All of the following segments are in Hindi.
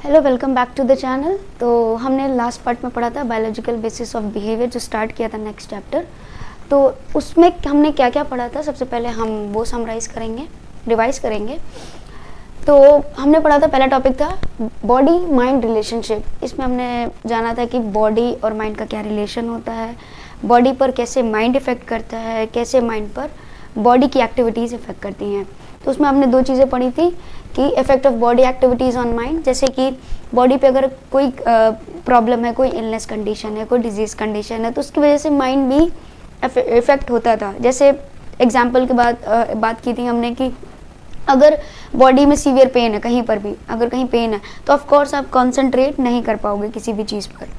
Hello, welcome back to the channel. तो हमने लास्ट पार्ट में पढ़ा था बायोलॉजिकल बेसिस ऑफ बिहेवियर, जो स्टार्ट किया था नेक्स्ट चैप्टर। तो उसमें हमने क्या क्या पढ़ा था, सबसे पहले हम वो समराइज करेंगे, रिवाइज करेंगे। तो हमने पढ़ा था, पहला टॉपिक था बॉडी माइंड रिलेशनशिप। इसमें हमने जाना था कि बॉडी और माइंड का क्या रिलेशन होता है, बॉडी पर कैसे माइंड इफ़ेक्ट करता है, कैसे माइंड पर बॉडी की एक्टिविटीज़ इफ़ेक्ट करती हैं। तो उसमें हमने दो चीज़ें पढ़ी थी कि effect of body activities on mind, जैसे कि बॉडी पे अगर कोई प्रॉब्लम है, कोई इलनेस कंडीशन है, कोई डिजीज़ कंडीशन है, तो उसकी वजह से माइंड भी इफ़ेक्ट होता था। जैसे एग्जांपल के बाद बात की थी हमने कि अगर बॉडी में सीवियर पेन है, कहीं पर भी अगर कहीं पेन है, तो ऑफ कोर्स आप कंसंट्रेट नहीं कर पाओगे किसी भी चीज़ पर।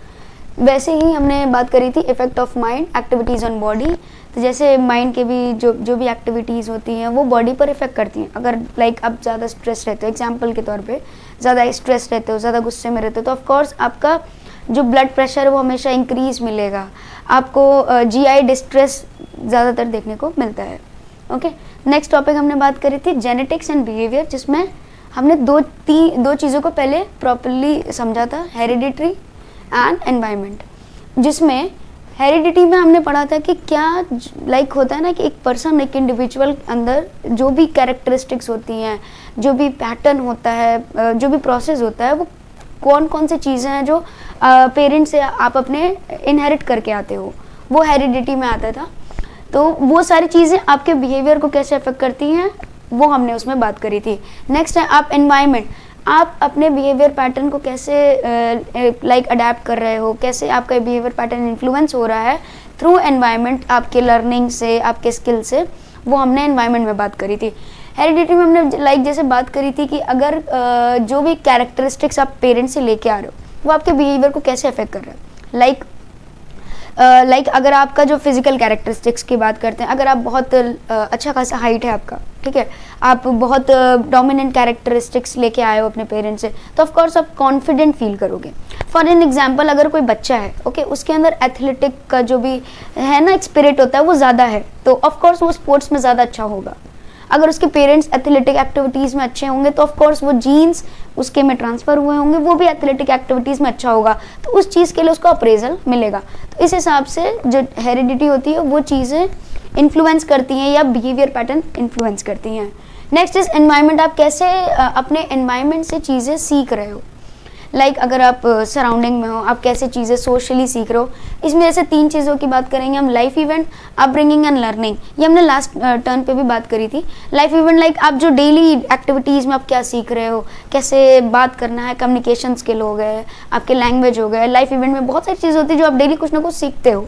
वैसे ही हमने बात करी थी effect of mind activities on body. तो जैसे माइंड के भी जो भी एक्टिविटीज़ होती हैं वो बॉडी पर इफ़ेक्ट करती हैं। अगर आप ज़्यादा स्ट्रेस रहते हो, एग्जांपल के तौर पे ज़्यादा स्ट्रेस रहते हो, ज़्यादा गुस्से में रहते हो, तो ऑफ कोर्स आपका जो ब्लड प्रेशर है वो हमेशा इंक्रीज़ मिलेगा। आपको जीआई डिस्ट्रेस ज़्यादातर देखने को मिलता है। ओके, नेक्स्ट टॉपिक हमने बात करी थी जेनेटिक्स एंड बिहेवियर, जिसमें हमने दो चीज़ों को पहले प्रॉपरली समझा था, हेरिडिटरी एंड एनवायरनमेंट। जिसमें हेरिडिटी में हमने पढ़ा था कि क्या होता है ना कि एक पर्सन, एक इंडिविजुअल अंदर जो भी कैरेक्टरिस्टिक्स होती हैं, जो भी पैटर्न होता है, जो भी प्रोसेस होता है, वो कौन कौन सी चीज़ें हैं जो पेरेंट्स से आप अपने इनहेरिट करके आते हो, वो हेरिडिटी में आता था। तो वो सारी चीज़ें आपके बिहेवियर को कैसे अफेक्ट करती हैं, वो हमने उसमें बात करी थी। नेक्स्ट है आप एनवायरनमेंट, आप अपने बिहेवियर पैटर्न को कैसे अडेप्ट कर रहे हो, कैसे आपका बिहेवियर पैटर्न इन्फ्लुएंस हो रहा है थ्रू एनवायरनमेंट, आपके लर्निंग से, आपके स्किल से, वो हमने एनवायरनमेंट में बात करी थी। हेरिडिटी में हमने जैसे बात करी थी कि अगर जो भी कैरेक्टरिस्टिक्स आप पेरेंट्स से लेके आ रहे हो वो आपके बिहेवियर को कैसे अफेक्ट कर रहा है। अगर आपका जो फिजिकल कैरेक्टरिस्टिक्स की बात करते हैं, अगर आप बहुत अच्छा खासा हाइट है आपका, ठीक है, आप बहुत डोमिनेंट कैरेक्टरिस्टिक्स लेके आए हो अपने पेरेंट्स से, तो ऑफ कोर्स आप कॉन्फिडेंट फील करोगे। फॉर एन एग्जांपल, अगर कोई बच्चा है, ओके, उसके अंदर एथलेटिक का जो भी है ना, एक स्पिरिट होता है, वो ज़्यादा है, तो ऑफ कोर्स वो स्पोर्ट्स में ज़्यादा अच्छा होगा। अगर उसके पेरेंट्स एथलेटिक एक्टिविटीज़ में अच्छे होंगे तो ऑफ कोर्स वो जीन्स उसके में ट्रांसफ़र हुए होंगे, वो भी एथलेटिक एक्टिविटीज़ में अच्छा होगा, तो उस चीज़ के लिए उसको अप्रेजल मिलेगा। तो इस हिसाब से जो हेरिडिटी होती है वो चीज़ें इन्फ्लुएंस करती हैं या बिहेवियर पैटर्न इन्फ्लुएंस करती हैं। नेक्स्ट इज एनवायरनमेंट, आप कैसे अपने एनवायरनमेंट से चीज़ें सीख रहे हो। अगर आप सराउंडिंग में हो, आप कैसे चीज़ें सोशली सीख रहे हो। इसमें जैसे तीन चीज़ों की बात करेंगे हम, life event, upbringing and learning. ये हमने लास्ट टर्न पे भी बात करी थी। लाइफ इवेंट आप जो डेली एक्टिविटीज़ में आप क्या सीख रहे हो, कैसे बात करना है, कम्युनिकेशन स्किल हो गए, आपके लैंग्वेज हो गए। लाइफ इवेंट में बहुत सारी चीज़ होती है जो आप डेली कुछ ना कुछ सीखते हो,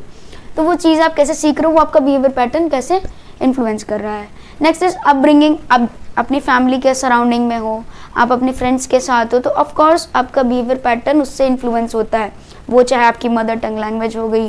तो वो चीज़ आप कैसे सीख रहे हो, वो आपका बिहेवियर पैटर्न कैसे इन्फ्लुएंस कर रहा है। नेक्स्ट इज अपब्रिंगिंग, आप अपनी फैमिली के सराउंडिंग में हो, आप अपने फ्रेंड्स के साथ हो, तो ऑफ कोर्स आपका बिहेवियर पैटर्न उससे इन्फ्लुएंस होता है। वो चाहे आपकी मदर टंग लैंग्वेज हो गई,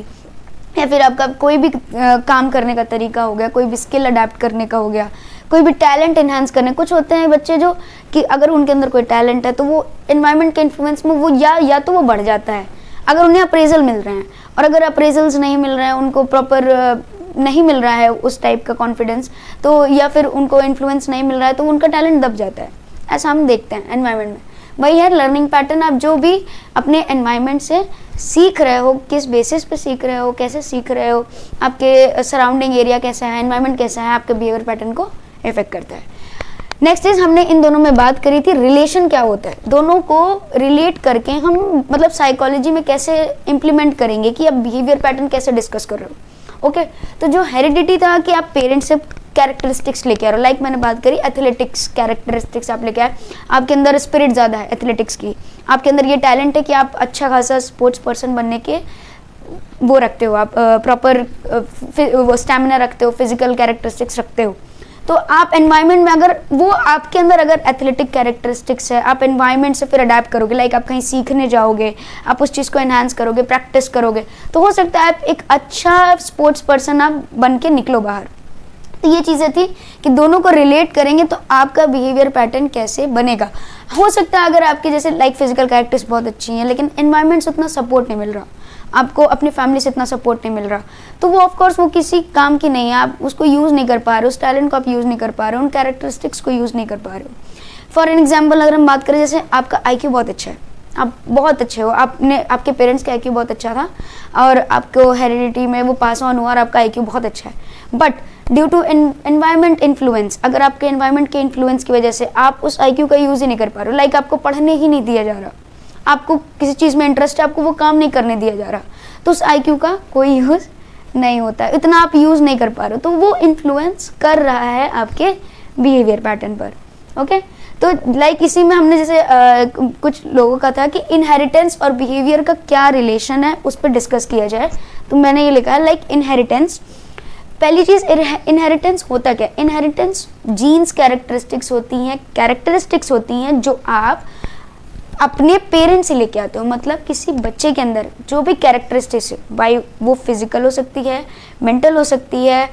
या फिर आपका कोई भी काम करने का तरीका हो गया, कोई भी स्किल अडेप्ट करने का हो गया, कोई भी टैलेंट इन्हांस करने। कुछ होते हैं बच्चे जो कि अगर उनके अंदर कोई टैलेंट है तो वो एनवायरनमेंट के इन्फ्लुएंस में वो या तो वो बढ़ जाता है, अगर उन्हें अप्रेजल मिल रहे हैं। और अगर अप्रेजल्स नहीं मिल रहे हैं, उनको प्रॉपर नहीं मिल रहा है उस टाइप का कॉन्फिडेंस, तो या फिर उनको इन्फ्लुएंस नहीं मिल रहा है, तो उनका टैलेंट दब जाता है। ऐसा हम देखते हैं एनवायरनमेंट में। वही है लर्निंग पैटर्न, आप जो भी अपने एनवायरनमेंट से सीख रहे हो, किस बेसिस पे सीख रहे हो, कैसे सीख रहे हो, आपके सराउंडिंग एरिया कैसा है, एनवायरनमेंट कैसा है, आपके बिहेवियर पैटर्न को इफेक्ट करता है। नेक्स्ट इज हमने इन दोनों में बात करी थी रिलेशन क्या होता है। दोनों को रिलेट करके हम साइकोलॉजी में कैसे इम्प्लीमेंट करेंगे कि आप बिहेवियर पैटर्न कैसे डिस्कस कर रहे हो। ओके, तो जो हेरिडिटी था कि आप पेरेंट्स से कैरेक्टरिस्टिक्स लेके आ रहे हो, मैंने बात करी एथलेटिक्स कैरेक्टरिस्टिक्स आप लेके आए, आपके अंदर स्पिरिट ज़्यादा है एथलेटिक्स की, आपके अंदर ये टैलेंट है कि आप अच्छा खासा स्पोर्ट्स पर्सन बनने के वो रखते हो, आप प्रॉपर वो स्टैमिना रखते हो, फिजिकल कैरेक्टरिस्टिक्स रखते हो। तो आप एनवायरनमेंट में अगर वो आपके अंदर अगर एथलेटिक कैरेक्टरिस्टिक्स है, आप एनवायरनमेंट से फिर अडेप्ट करोगे, आप कहीं सीखने जाओगे, आप उस चीज़ को एनहांस करोगे, प्रैक्टिस करोगे, तो हो सकता है आप एक अच्छा स्पोर्ट्स पर्सन आप बन के निकलो बाहर। तो ये चीज़ें थी कि दोनों को रिलेट करेंगे तो आपका बिहेवियर पैटर्न कैसे बनेगा। हो सकता है अगर आपके जैसे फिजिकल कैरेक्टर्स बहुत अच्छी हैं लेकिन एनवायरनमेंट से उतना सपोर्ट नहीं मिल रहा, आपको अपनी फैमिली से इतना सपोर्ट नहीं मिल रहा, तो वो ऑफ कोर्स वो किसी काम की नहीं है, आप उसको यूज़ नहीं कर पा रहे हो, उस टैलेंट को आप यूज़ नहीं कर पा रहे हो, उन कैरेक्टरिस्टिक्स को यूज़ नहीं कर पा रहे हो। फॉर एन एग्जाम्पल अगर हम बात करें, जैसे आपका IQ बहुत अच्छा है, आप बहुत अच्छे हो, आपने आपके पेरेंट्स का IQ बहुत अच्छा था और आपको हेरिडिटी में वो पास ऑन हुआ और आपका IQ बहुत अच्छा है, but due to environment influence, अगर आपके एनवायरमेंट के इन्फ्लुएंस की वजह से आप उस IQ का यूज़ ही नहीं कर पा रहे हो, लाइक आपको पढ़ने ही नहीं दिया जा रहा, आपको किसी चीज़ में इंटरेस्ट है, आपको वो काम नहीं करने दिया जा रहा, तो उस IQ का कोई यूज़ नहीं होता, इतना आप यूज़ नहीं कर पा रहे हो, तो वो इन्फ्लुएंस कर रहा है आपके बिहेवियर पैटर्न पर। ओके, तो लाइक इसी में हमने जैसे कुछ लोगों का था कि इनहेरिटेंस और बिहेवियर का क्या रिलेशन है, उस पर डिस्कस किया जाए। तो मैंने ये लिखा है लाइक इनहेरिटेंस, पहली चीज़ इनहेरिटेंस होता क्या है? इनहेरिटेंस जीन्स कैरेक्टरिस्टिक्स होती हैं जो आप अपने पेरेंट्स से लेके आते हो। मतलब किसी बच्चे के अंदर जो भी कैरेक्टरिस्टिक्स बाई वो फिजिकल हो सकती है, मेंटल हो सकती है,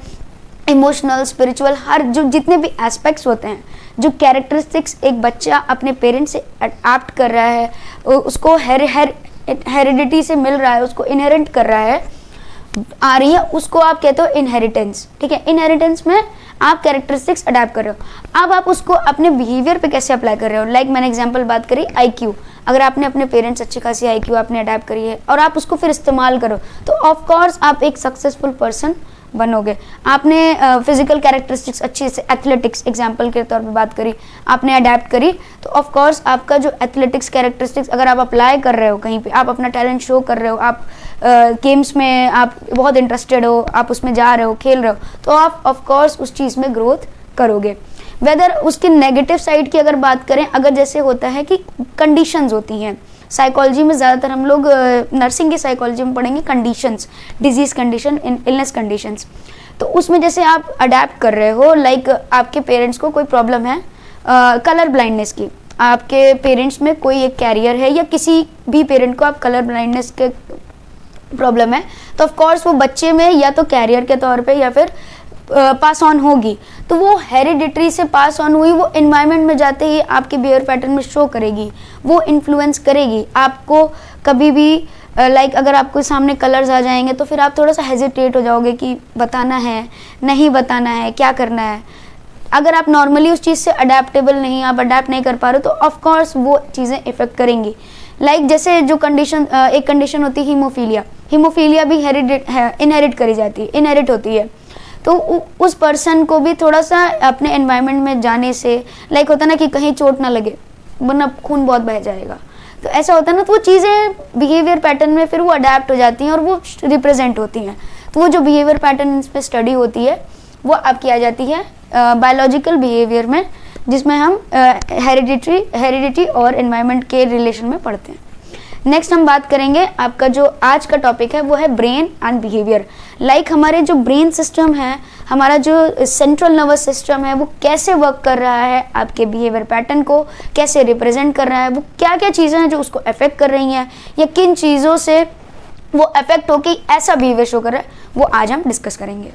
इमोशनल, स्पिरिचुअल, हर जो जितने भी एस्पेक्ट्स होते हैं, जो कैरेक्टरिस्टिक्स एक बच्चा अपने पेरेंट्स से अडॉप्ट कर रहा है, उसको हेरिडिटी से मिल रहा है, उसको इनहेरेंट कर रहा है, आ रही है, उसको आप कहते हो इनहेरिटेंस। ठीक है, इनहेरिटेंस में आप कैरेक्टरिस्टिक्स अडैप्ट कर रहे हो। अब आप उसको अपने बिहेवियर पे कैसे अप्लाई कर रहे हो? लाइक मैंने एग्जांपल बात करी IQ, अगर आपने अपने पेरेंट्स अच्छी खासी IQ आपने अडैप्ट करी है और आप उसको फिर इस्तेमाल करो तो ऑफ कोर्स आप एक सक्सेसफुल पर्सन बनोगे। आपने फिजिकल कैरेक्टरिस्टिक्स अच्छी से एथलेटिक्स एग्जांपल के तौर पे बात करी, आपने अडैप्ट करी, तो ऑफ कोर्स आपका जो एथलेटिक्स कैरेक्टरिस्टिक्स अगर आप अप्लाई कर रहे हो कहीं पे, आप अपना टैलेंट शो कर रहे हो, आप गेम्स में आप बहुत इंटरेस्टेड हो, आप उसमें जा रहे हो, खेल रहे हो, तो आप ऑफ कोर्स उस चीज़ में ग्रोथ करोगे। वेदर उसके नेगेटिव साइड की अगर बात करें, अगर जैसे होता है कि कंडीशंस होती हैं, साइकोलॉजी में ज़्यादातर हम लोग नर्सिंग की साइकोलॉजी में पढ़ेंगे conditions, disease condition, illness conditions. तो उसमें जैसे आप अडैप्ट कर रहे हो, लाइक आपके पेरेंट्स को कोई प्रॉब्लम है कलर ब्लाइंडनेस की, आपके पेरेंट्स में कोई एक कैरियर है या किसी भी पेरेंट को आप कलर ब्लाइंडनेस के प्रॉब्लम है, तो ऑफ कोर्स वो बच्चे में या तो कैरियर के तौर पे या फिर पास ऑन होगी, तो वो हेरिडिटरी से पास ऑन हुई, वो एनवायरनमेंट में जाते ही आपके बिहेवियर पैटर्न में शो करेगी, वो इन्फ्लुएंस करेगी आपको। कभी भी लाइक अगर आपको सामने कलर्स आ जाएंगे तो फिर आप थोड़ा सा हेजिटेट हो जाओगे कि बताना है, नहीं बताना है, क्या करना है। अगर आप नॉर्मली उस चीज़ से अडेप्टेबल नहीं, आप अडेप्ट नहीं कर पा रहे हो, तो ऑफकोर्स वो चीज़ें इफेक्ट करेंगी। लाइक जैसे जो कंडीशन, एक कंडीशन होती है हीमोफीलिया, हीमोफीलिया भी इनहेरिट करी जाती है, इनहेरिट होती है, तो उस पर्सन को भी थोड़ा सा अपने एनवायरनमेंट में जाने से लाइक होता ना कि कहीं चोट ना लगे वरना खून बहुत बह जाएगा, तो ऐसा होता है ना, तो वो चीज़ें बिहेवियर पैटर्न में फिर वो अडेप्ट हो जाती हैं और वो रिप्रेजेंट होती हैं। तो वो जो बिहेवियर पैटर्न इस पर स्टडी होती है वो आपकी आ जाती है बायोलॉजिकल बिहेवियर में, जिसमें हम हेरिडिटी और एनवायरनमेंट के रिलेशन में पढ़ते हैं। नेक्स्ट हम बात करेंगे, आपका जो आज का टॉपिक है वो है ब्रेन एंड बिहेवियर। लाइक हमारे जो ब्रेन सिस्टम है, हमारा जो सेंट्रल नर्वस सिस्टम है, वो कैसे वर्क कर रहा है, आपके बिहेवियर पैटर्न को कैसे रिप्रेजेंट कर रहा है, वो क्या क्या चीज़ें हैं जो उसको अफेक्ट कर रही हैं, या किन चीज़ों से वो अफेक्ट होकर ऐसा बिहेवियर शो कर रहा है, वो आज हम डिस्कस करेंगे।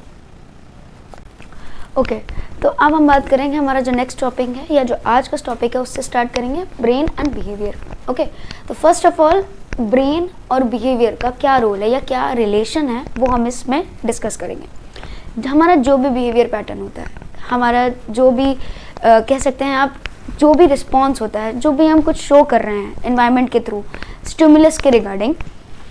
ओके, तो अब हम बात करेंगे हमारा जो नेक्स्ट टॉपिक है या जो आज का टॉपिक है उससे स्टार्ट करेंगे, ब्रेन एंड बिहेवियर। ओके, तो फर्स्ट ऑफ ऑल ब्रेन और बिहेवियर का क्या रोल है या क्या रिलेशन है वो हम इसमें डिस्कस करेंगे। हमारा जो भी बिहेवियर पैटर्न होता है, हमारा जो भी कह सकते हैं आप, जो भी रिस्पॉन्स होता है, जो भी हम कुछ शो कर रहे हैं एनवायरनमेंट के थ्रू, स्टिमुलस के रिगार्डिंग,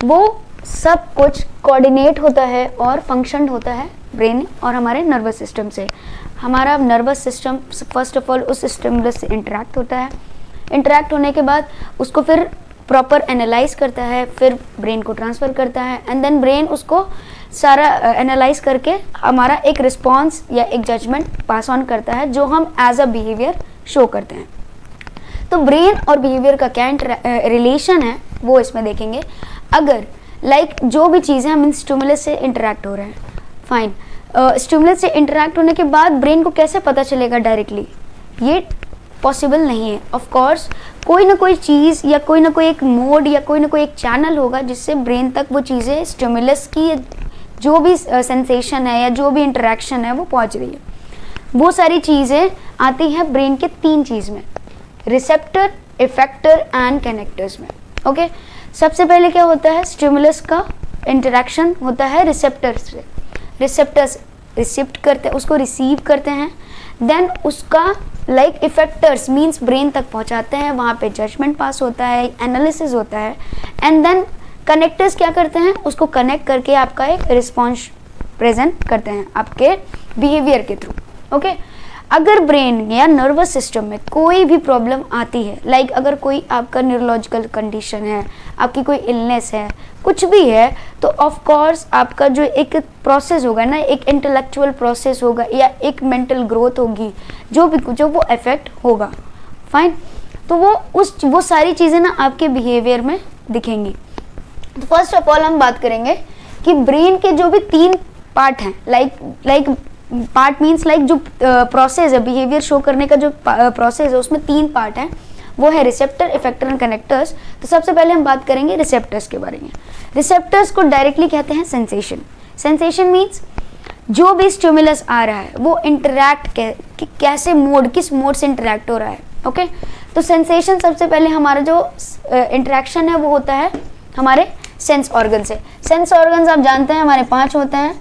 वो सब कुछ कोऑर्डिनेट होता है और फंक्शन होता है ब्रेन और हमारे नर्वस सिस्टम से। हमारा nervous system first of all उस स्टिमुलस से इंटरेक्ट होता है, इंटरेक्ट होने के बाद उसको फिर प्रॉपर एनालाइज करता है, फिर ब्रेन को ट्रांसफ़र करता है, एंड देन ब्रेन उसको सारा एनालाइज करके हमारा एक रिस्पॉन्स या एक जजमेंट पास ऑन करता है, जो हम एज अ बिहेवियर शो करते हैं। तो ब्रेन और बिहेवियर का क्या रिलेशन है वो इसमें देखेंगे। अगर लाइक जो भी चीज़ें हम इन स्टिमुलस से इंटरेक्ट हो रहे हैं, फाइन, स्टिमुलस से इंटरेक्ट होने के बाद ब्रेन को कैसे पता चलेगा डायरेक्टली, ये पॉसिबल नहीं है। ऑफ कोर्स कोई ना कोई चीज़ या कोई ना कोई एक मोड या कोई ना कोई एक चैनल होगा जिससे ब्रेन तक वो चीज़ें, स्टिमुलस की जो भी सेंसेशन है या जो भी इंटरेक्शन है वो पहुंच रही है। वो सारी चीज़ें आती हैं ब्रेन के 3 चीज़ में, रिसेप्टर, इफेक्टर एंड कनेक्टर्स में। ओके, सबसे पहले क्या होता है, स्टिमुलस का इंटरेक्शन होता है रिसेप्टर से, रिसेप्टर्स रिसिप्ट करते हैं, उसको रिसीव करते हैं, देन उसका लाइक इफेक्टर्स मीन्स ब्रेन तक पहुंचाते हैं, वहाँ पे जजमेंट पास होता है, एनालिसिस होता है, एंड देन कनेक्टर्स क्या करते हैं, उसको कनेक्ट करके आपका एक रिस्पॉन्स प्रेजेंट करते हैं आपके बिहेवियर के थ्रू। ओके, अगर ब्रेन या नर्वस सिस्टम में कोई भी प्रॉब्लम आती है, लाइक अगर कोई आपका न्यूरोलॉजिकल कंडीशन है, आपकी कोई इलनेस है, कुछ भी है, तो ऑफ कोर्स आपका जो एक प्रोसेस होगा ना, एक इंटेलेक्चुअल प्रोसेस होगा या एक मेंटल ग्रोथ होगी, जो वो इफेक्ट होगा। फाइन, तो वो सारी चीज़ें ना आपके बिहेवियर में दिखेंगी। तो फर्स्ट ऑफ ऑल हम बात करेंगे कि ब्रेन के जो भी 3 पार्ट हैं, लाइक पार्ट मीन्स लाइक जो प्रोसेस है, बिहेवियर शो करने का जो प्रोसेस है, उसमें 3 पार्ट हैं, वो है रिसेप्टर, इफेक्टर एंड कनेक्टर्स। तो सबसे पहले हम बात करेंगे रिसेप्टर्स के बारे में। रिसेप्टर्स को डायरेक्टली कहते हैं सेंसेशन। सेंसेशन मीन्स जो भी स्टिमुलस आ रहा है वो इंटरैक्ट कैसे मोड, किस मोड से इंटरैक्ट हो रहा है। ओके, तो सेंसेशन सबसे पहले हमारा जो इंटरेक्शन है वो होता है हमारे सेंस ऑर्गन से। सेंस ऑर्गन्स आप जानते हैं हमारे 5 होते हैं,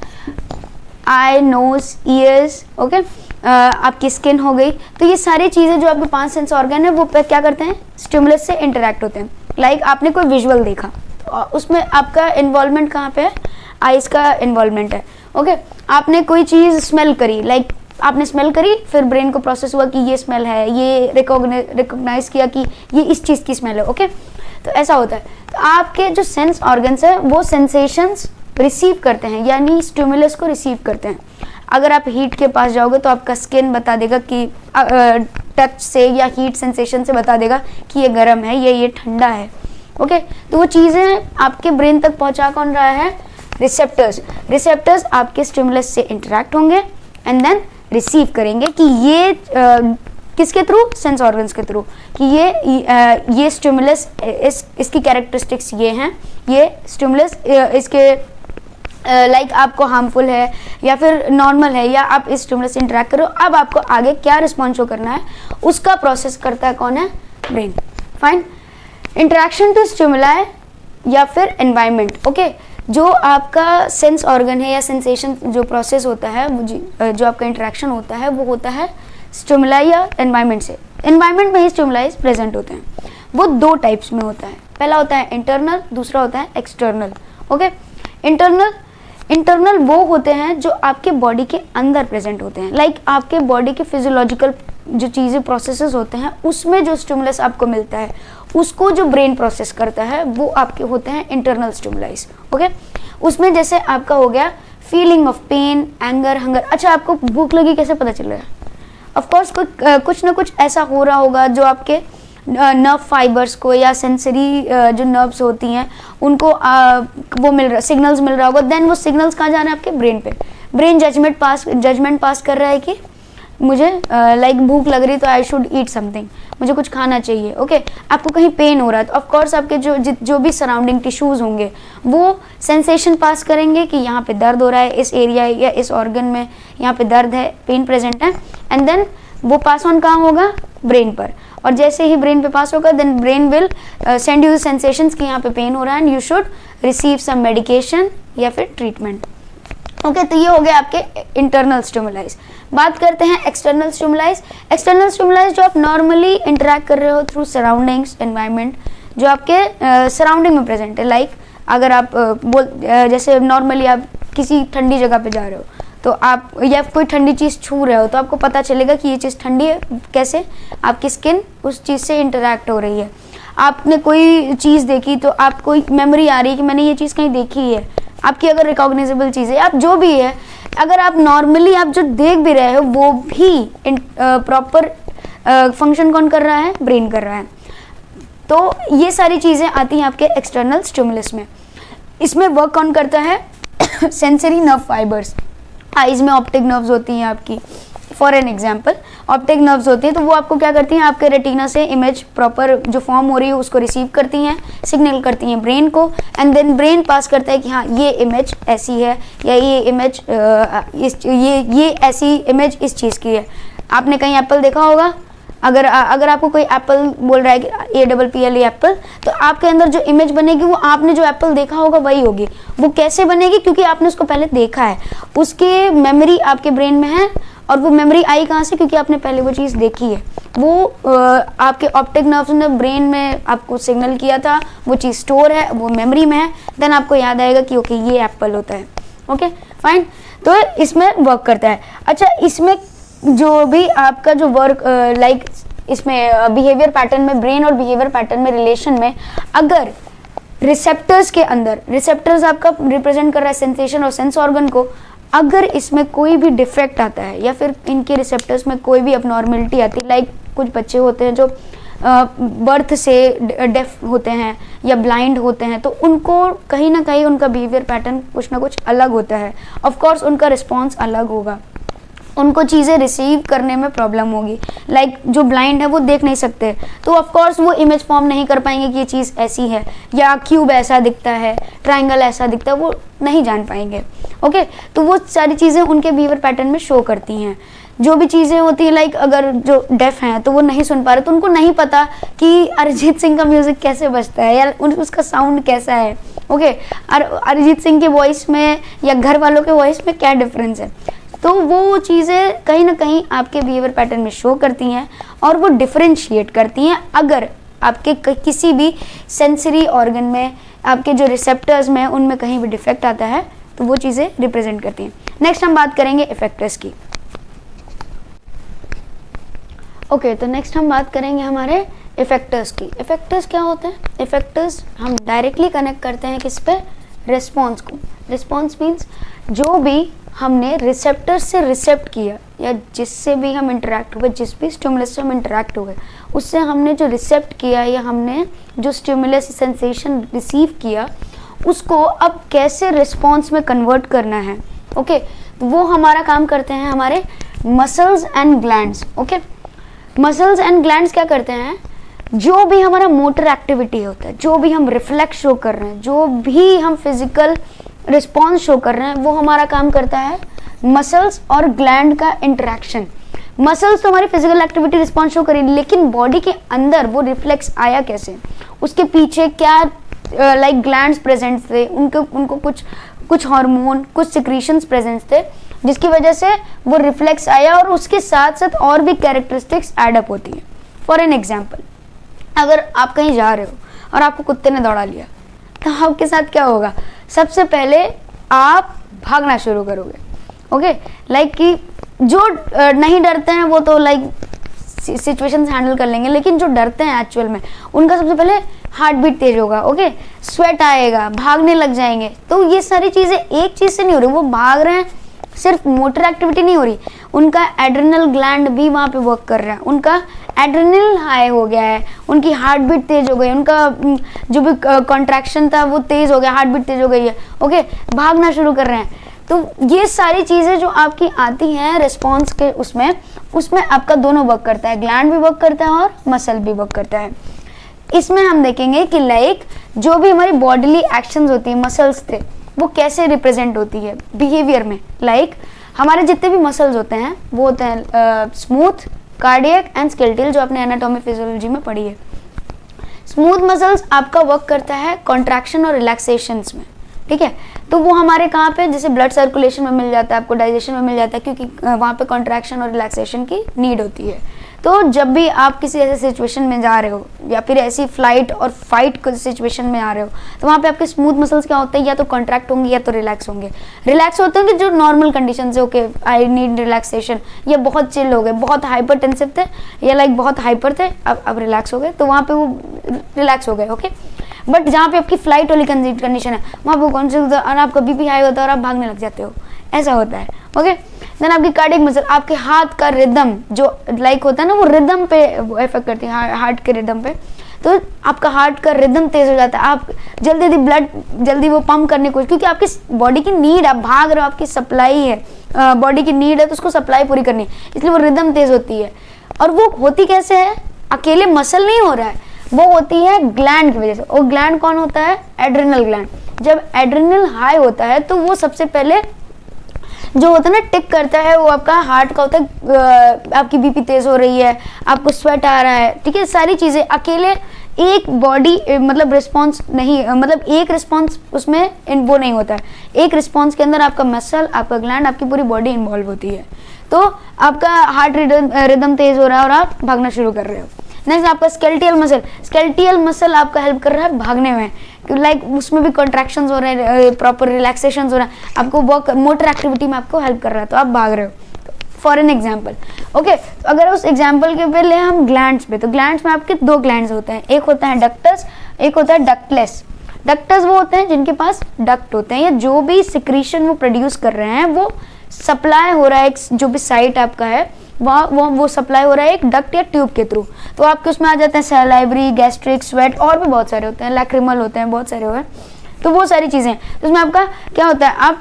आई, नोज, ईयर्स, ओके, आपकी स्किन हो गई। तो ये सारी चीज़ें जो आपके 5 सेंस ऑर्गन है वो क्या करते हैं, स्टिमुलस से इंटरैक्ट होते हैं। लाइक आपने कोई विजुअल देखा, तो उसमें आपका इन्वॉल्वमेंट कहाँ पे है, आइज़ का इन्वॉल्वमेंट है। ओके, आपने कोई चीज़ स्मेल करी, लाइक आपने स्मेल करी, फिर ब्रेन को प्रोसेस हुआ कि ये स्मेल है, ये रिकॉग्नाइज किया कि ये इस चीज़ की स्मेल है। ओके, तो ऐसा होता है। तो आपके जो सेंस ऑर्गन्स है वो सेंसेशंस रिसीव करते हैं, यानी स्टिमुलस को रिसीव करते हैं। अगर आप हीट के पास जाओगे तो आपका स्किन बता देगा कि टच से या हीट सेंसेशन से बता देगा कि ये गर्म है, ये ठंडा है। ओके, तो वो चीज़ें आपके ब्रेन तक पहुंचा कौन रहा है, रिसेप्टर्स। रिसेप्टर्स आपके स्टिमुलस से इंटरैक्ट होंगे एंड देन रिसीव करेंगे कि ये किसके थ्रू, सेंस ऑर्गन्स के थ्रू, कि ये स्टिमुलस इसकी कैरेक्टरिस्टिक्स ये हैं, ये स्टिमुलस इसके लाइक आपको हार्मफुल है या फिर नॉर्मल है, या आप इस स्टिमुलस से इंटरैक्ट करो, अब आपको आगे क्या रिस्पॉन्स शो करना है उसका प्रोसेस करता है कौन है, brain. Fine, interaction to stimuli या फिर एनवायरनमेंट। ओके, जो आपका सेंस ऑर्गन है या सेंसेशन जो प्रोसेस होता है, जो आपका इंटरैक्शन होता है वो होता है स्टिमुलाई या एनवायरनमेंट से। एनवायरनमेंट में ही स्टिमुलाई प्रेजेंट होते हैं। वो 2 टाइप्स में होता है, पहला होता है इंटरनल, दूसरा होता है एक्सटर्नल। ओके, इंटरनल वो होते हैं जो आपके बॉडी के अंदर प्रेजेंट होते हैं, लाइक आपके बॉडी के फिजियोलॉजिकल जो चीज़ें प्रोसेसेस होते हैं उसमें जो स्टिमुलस आपको मिलता है उसको जो ब्रेन प्रोसेस करता है वो आपके होते हैं इंटरनल स्टिमुलाइज। ओके, उसमें जैसे आपका हो गया feeling of pain, anger, hunger. अच्छा, आपको भूख लगी कैसे पता चल रहा है, ऑफकोर्स कुछ ना कुछ ऐसा हो रहा होगा जो आपके नर्व फाइबर्स को या सेंसरी जो नर्व्स होती हैं उनको वो सिग्नल्स मिल रहा होगा, देन वो सिग्नल्स कहाँ जा रहे हैं आपके ब्रेन पे। ब्रेन जजमेंट पास कर रहा है कि मुझे लाइक भूख लग रही तो आई शुड ईट समथिंग, मुझे कुछ खाना चाहिए। ओके, आपको कहीं पेन हो रहा है तो ऑफकोर्स आपके जो भी सराउंडिंग टिश्यूज़ होंगे वो सेंसेशन पास करेंगे कि यहाँ पे दर्द हो रहा है, इस एरिया या इस ऑर्गन में यहाँ पे दर्द है, पेन प्रेजेंट है, एंड देन वो पास ऑन कहाँ होगा, ब्रेन पर। और जैसे ही ब्रेन पे पास होगा then brain will send you sensations कि यहाँ पे पेन हो रहा है and you should receive some medication या फिर ट्रीटमेंट। ओके, तो ये हो गया आपके इंटरनल स्टिमुलाइज। बात करते हैं एक्सटर्नल स्टिमुलाइज। एक्सटर्नल स्टिमुलाइज जो आप नॉर्मली इंटरैक्ट कर रहे हो थ्रू सराउंडिंग्स, एनवायरनमेंट, जो आपके सराउंडिंग में प्रेजेंट है। लाइक अगर आप जैसे नॉर्मली आप किसी ठंडी जगह पे जा रहे हो तो आप या कोई ठंडी चीज़ छू रहे हो तो आपको पता चलेगा कि ये चीज़ ठंडी है, कैसे, आपकी स्किन उस चीज़ से इंटरैक्ट हो रही है। आपने कोई चीज़ देखी तो आपको मेमोरी आ रही है कि मैंने ये चीज़ कहीं देखी है, आपकी अगर रिकॉग्नाइजेबल चीज़ है, आप जो भी है, अगर आप नॉर्मली आप जो देख भी रहे हो वो भी प्रॉपर फंक्शन कौन कर रहा है, ब्रेन कर रहा है। तो ये सारी चीज़ें आती हैं आपके एक्सटर्नल स्टिमुलस में। इसमें वर्क कौन करता है, सेंसरी नर्व फाइबर्स। आइज़ में ऑप्टिक नर्व्स होती हैं आपकी, for an example optic nerves होती हैं, तो वो आपको क्या करती हैं, आपके रेटिना से इमेज प्रॉपर जो फॉर्म हो रही है उसको रिसीव करती हैं, सिग्नल करती हैं ब्रेन को, एंड देन ब्रेन पास करता है कि हाँ ये इमेज ऐसी है या ये इमेज ये ऐसी इमेज इस चीज़ की है। आपने कहीं एप्पल देखा होगा, अगर आपको कोई एप्पल बोल रहा है कि APPLE एप्पल, तो आपके अंदर जो इमेज बनेगी वो आपने जो एप्पल देखा होगा वही होगी। वो कैसे बनेगी, क्योंकि आपने उसको पहले देखा है, उसकी मेमोरी आपके ब्रेन में है और वो मेमोरी आई कहाँ से, क्योंकि आपने पहले वो चीज़ देखी है, वो आपके ऑप्टिक नर्व्स ने ब्रेन में आपको सिग्नल किया था, वो चीज़ स्टोर है, वो मेमोरी में है, देन आपको याद आएगा कि ओके ये एप्पल होता है। ओके फाइन, तो इसमें वर्क करता है। अच्छा, इसमें जो भी आपका जो वर्क लाइक इसमें बिहेवियर पैटर्न में, ब्रेन और बिहेवियर पैटर्न में रिलेशन में, अगर रिसेप्टर्स के अंदर, रिसेप्टर्स आपका रिप्रेजेंट कर रहा है सेंसेशन और सेंस ऑर्गन को, अगर इसमें कोई भी डिफेक्ट आता है या फिर इनके रिसेप्टर्स में कोई भी अबनॉर्मलिटी आती है, लाइक कुछ बच्चे होते हैं जो बर्थ से डेफ होते हैं या ब्लाइंड होते हैं, तो उनको कहीं ना कहीं उनका बिहेवियर पैटर्न कुछ ना कुछ अलग होता है। ऑफ कोर्स उनका रिस्पॉन्स अलग होगा, उनको चीज़ें रिसीव करने में प्रॉब्लम होगी। लाइक जो ब्लाइंड है वो देख नहीं सकते, तो ऑफ कोर्स वो इमेज फॉर्म नहीं कर पाएंगे कि ये चीज़ ऐसी है, या क्यूब ऐसा दिखता है, ट्रायंगल ऐसा दिखता है, वो नहीं जान पाएंगे। ओके, तो वो सारी चीज़ें उनके बिहेवियर पैटर्न में शो करती हैं। जो भी चीज़ें होती हैं, लाइक अगर जो डेफ हैं तो वो नहीं सुन पा रहे, तो उनको नहीं पता कि अरिजीत सिंह का म्यूज़िक कैसे बजता है या उसका साउंड कैसा है। ओके, अरिजीत सिंह के वॉइस में या घर वालों के वॉइस में क्या डिफरेंस है, तो वो चीज़ें कहीं ना कहीं आपके बिहेवियर पैटर्न में शो करती हैं और वो डिफरेंशिएट करती हैं। अगर आपके किसी भी सेंसरी ऑर्गन में, आपके जो रिसेप्टर्स में, उनमें कहीं भी डिफेक्ट आता है तो वो चीज़ें रिप्रेजेंट करती हैं। नेक्स्ट हम बात करेंगे इफेक्टर्स की। ओके, तो नेक्स्ट हम बात करेंगे हमारे इफेक्टर्स की। इफेक्टर्स क्या होते हैं? इफेक्टर्स हम डायरेक्टली कनेक्ट करते हैं किस पे? रिस्पॉन्स को। रिस्पॉन्स मीन्स जो भी हमने रिसेप्टर से रिसेप्ट किया या जिससे भी हम इंटरेक्ट हुए, जिस भी स्टिमुलस से हम इंटरेक्ट हुए, उससे हमने जो रिसेप्ट किया या हमने जो स्टिमुलस सेंसेशन रिसीव किया, उसको अब कैसे रिस्पॉन्स में कन्वर्ट करना है। ओके, तो वो हमारा काम करते हैं हमारे muscles and glands. Okay, muscles and glands क्या करते हैं? जो भी हमारा मोटर एक्टिविटी होता है, जो भी हम रिफ्लेक्स शो कर रहे हैं, जो भी हम फिजिकल रिस्पॉन्स शो कर रहे हैं, वो हमारा काम करता है मसल्स और ग्लैंड का इंटरेक्शन। मसल्स तो हमारी फिजिकल एक्टिविटी रिस्पॉन्स शो करेगी, लेकिन बॉडी के अंदर वो रिफ्लेक्स आया कैसे, उसके पीछे क्या लाइक ग्लैंड्स प्रेजेंट थे, उनको कुछ हार्मोन, कुछ सिक्रीशंस प्रेजेंट थे, जिसकी वजह से वो रिफ्लेक्स आया और उसके साथ साथ और भी कैरेक्टरिस्टिक्स एडअप होती हैं। फॉर एन एग्जाम्पल, अगर आप कहीं जा रहे हो और आपको कुत्ते ने दौड़ा लिया, तो आपके साथ क्या होगा? सबसे पहले आप भागना शुरू करोगे। ओके, लाइक कि जो नहीं डरते हैं वो तो लाइक सिचुएशंस हैंडल कर लेंगे, लेकिन जो डरते हैं एक्चुअल में, उनका सबसे पहले हार्ट बीट तेज होगा। ओके, स्वेट आएगा, भागने लग जाएंगे। तो ये सारी चीज़ें एक चीज़ से नहीं हो रही, वो भाग रहे हैं, सिर्फ मोटर एक्टिविटी नहीं हो रही, उनका एड्रेनल ग्लैंड भी वहाँ पे वर्क कर रहा है, उनका एड्रेनल हाई हो गया है, उनकी हार्ट बीट तेज हो गई, उनका जो भी कॉन्ट्रैक्शन था वो तेज हो गया, हार्ट बीट तेज हो गई है। ओके, भागना शुरू कर रहे हैं। तो ये सारी चीज़ें जो आपकी आती हैं रिस्पॉन्स के उसमें आपका दोनों वर्क करता है, ग्लैंड भी वर्क करता है और मसल भी वर्क करता है। इसमें हम देखेंगे कि लाइक जो भी हमारी बॉडीली एक्शंस होती है, मसल्स थे, वो कैसे रिप्रेजेंट होती है बिहेवियर में। लाइक हमारे जितने भी मसल्स होते हैं वो होते हैं स्मूथ, कार्डियक एंड स्केलेटल, जो आपने एनाटॉमी फिजियोलॉजी में पढ़ी है। स्मूथ मसल्स आपका वर्क करता है कॉन्ट्रैक्शन और रिलैक्सेशंस में, ठीक है। तो वो हमारे कहाँ पे, जैसे ब्लड सर्कुलेशन में मिल जाता है, आपको डाइजेशन में मिल जाता है, क्योंकि वहाँ पे कॉन्ट्रैक्शन और रिलैक्सेशन की नीड होती है। तो जब भी आप किसी ऐसे सिचुएशन में जा रहे हो या फिर ऐसी फ्लाइट और फाइट सिचुएशन में आ रहे हो, तो वहाँ पे आपके स्मूथ मसल्स क्या होते हैं, या तो कॉन्ट्रैक्ट होंगे या तो रिलैक्स होंगे। रिलैक्स होते होंगे जो नॉर्मल कंडीशन से, ओके आई नीड रिलैक्सेशन, या बहुत चिल हो गए, बहुत हाइपर टेंसिव थे या लाइक बहुत हाइपर थे, अब रिलैक्स हो गए, तो वहाँ पे वो रिलैक्स हो गए। ओके, बट जहाँ पे आपकी फ्लाइट वाली कंडीशन है, वहाँ पे कौन से और आपका बीपी हाई होता है और आप भागने लग जाते हो, ऐसा होता है। ओके, देन आपकी कार्डियक मसल, आपके हाथ का रिदम जो लाइक होता है ना, वो रिदम पे इफेक्ट करती है, हार्ट के रिदम पे। तो आपका हार्ट का रिदम तेज हो जाता है, आप जल्दी ब्लड जल्दी वो पंप करने की कोशिश, क्योंकि आपकी बॉडी की नीड, आप भाग रहे हो, आपकी सप्लाई है, बॉडी की नीड है, तो उसको सप्लाई पूरी करनी है, इसलिए वो रिदम तेज होती है। और वो होती कैसे है? अकेले मसल नहीं हो रहा है, वो होती है ग्लैंड की वजह से। और ग्लैंड कौन होता है? Adrenal gland. जब एड्रेनल हाई होता है तो वो सबसे पहले जो होता है ना टिक करता है, वो आपका हार्ट का होता है, आपकी बीपी तेज हो रही है, आपको स्वेट आ रहा है, ठीक है, सारी चीज़ें अकेले एक बॉडी मतलब रिस्पॉन्स नहीं, मतलब एक रिस्पॉन्स उसमें वो नहीं होता है। एक रिस्पॉन्स के अंदर आपका मसल, आपका ग्लैंड, आपकी पूरी बॉडी इन्वॉल्व होती है। तो आपका हार्ट रिदम तेज हो रहा है और आप भागना शुरू कर रहे हो। नेक्स्ट आपका स्केलेटल मसल आपका हेल्प कर रहा है भागने में, लाइक उसमें भी कॉन्ट्रैक्शंस हो रहे हैं, प्रॉपर रिलैक्सेशन हो रहा है, आपको वर्क मोटर एक्टिविटी में आपको हेल्प कर रहा है, तो आप भाग रहे हो फॉर एन एग्जाम्पल। ओके, तो अगर उस एग्जाम्पल के पे ले हम ग्लैंड्स पे, तो ग्लैंड्स में आपके दो ग्लैंड्स होते हैं, एक होता है डक्टस, एक होता है डक्टलेस। डक्टस वो होते हैं जिनके पास डक्ट होते हैं, या जो भी सिक्रीशन वो प्रोड्यूस कर रहे हैं वो सप्लाई हो रहा है, जो भी साइट आपका है वो सप्लाई हो रहा है एक डक्ट या ट्यूब के थ्रू। तो आपके उसमें आ जाते हैं सैलाइवरी, गैस्ट्रिक, स्वेट, और भी बहुत सारे होते हैं, लैक्रिमल होते हैं, बहुत सारे होते हैं। तो वो सारी चीज़ें, तो उसमें आपका क्या होता है,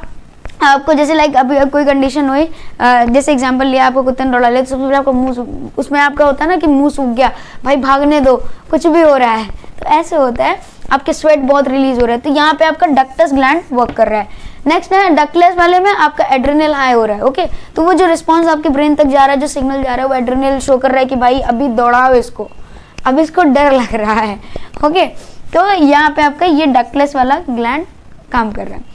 आपको जैसे लाइक अभी कोई कंडीशन हुई, जैसे एग्जांपल लिया, आपको कुत्ते ने दौड़ा लिया, तो सबसे पहले आपका मुंह, उसमें आपका होता है ना कि मुंह सूख गया, भाई भागने दो, कुछ भी हो रहा है, तो ऐसे होता है, आपके स्वेट बहुत रिलीज हो रहा है, तो यहाँ पे आपका डक्टस ग्लैंड वर्क कर रहा है। नेक्स्ट है डक्टलेस वाले में आपका एड्रेनल हाई हो रहा है। ओके, तो वो जो रिस्पॉन्स आपके ब्रेन तक जा रहा है, जो सिग्नल जा रहा है, वो एड्रेनल शो कर रहा है कि भाई अभी दौड़ाओ इसको, अब इसको डर लग रहा है। ओके, तो यहाँ पे आपका ये डक्टलेस वाला ग्लैंड काम कर रहा है।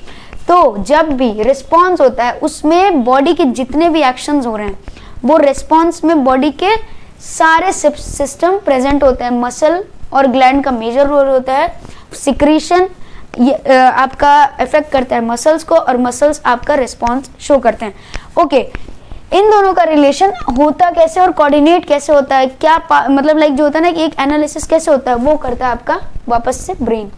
तो जब भी रिस्पॉन्स होता है उसमें बॉडी के जितने भी एक्शंस हो रहे हैं, वो रिस्पॉन्स में बॉडी के सारे सिस्टम प्रेजेंट होते हैं। मसल और ग्लैंड का मेजर रोल होता है। सिक्रीशन ये आपका इफेक्ट करता है मसल्स को, और मसल्स आपका रिस्पॉन्स शो करते हैं। ओके, इन दोनों का रिलेशन होता कैसे और कोऑर्डिनेट कैसे होता है, क्या मतलब लाइक जो होता है ना कि एक एनालिसिस कैसे होता है, वो करता है आपका वापस से ब्रेन।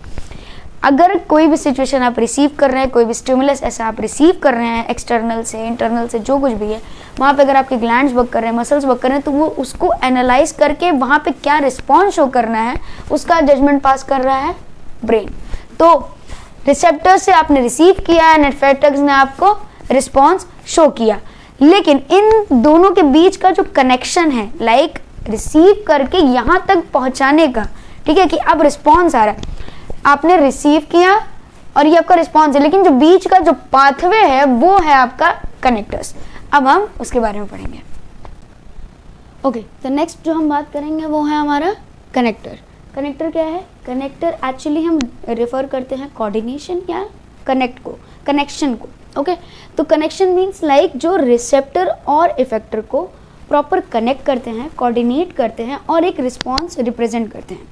अगर कोई भी सिचुएशन आप रिसीव कर रहे हैं, कोई भी स्टिमुलस ऐसा आप रिसीव कर रहे हैं एक्सटर्नल से, इंटरनल से, जो कुछ भी है, वहाँ पे अगर आपके ग्लैंड्स वर्क कर रहे हैं, मसल्स वर्क कर रहे हैं, तो वो उसको एनालाइज करके वहाँ पे क्या रिस्पॉन्स शो करना है उसका जजमेंट पास कर रहा है ब्रेन। तो रिसेप्टर से आपने रिसीव किया एंड इफेक्टर्स ने आपको रिस्पॉन्स शो किया, लेकिन इन दोनों के बीच का जो कनेक्शन है, लाइक रिसीव करके यहाँ तक पहुँचाने का, ठीक है, कि अब रिस्पॉन्स आ रहा है, आपने रिसीव किया और ये आपका रिस्पॉन्स है, लेकिन जो बीच का जो पाथवे है वो है आपका कनेक्टर्स। अब हम उसके बारे में पढ़ेंगे। ओके, तो नेक्स्ट जो हम बात करेंगे वो है हमारा कनेक्टर। कनेक्टर क्या है? कनेक्टर एक्चुअली हम रेफर करते हैं कोऑर्डिनेशन या कनेक्ट को, कनेक्शन को। ओके, तो कनेक्शन मीन्स लाइक जो रिसेप्टर और इफेक्टर को प्रॉपर कनेक्ट करते हैं, कोऑर्डिनेट करते हैं और एक रिस्पॉन्स रिप्रेजेंट करते हैं।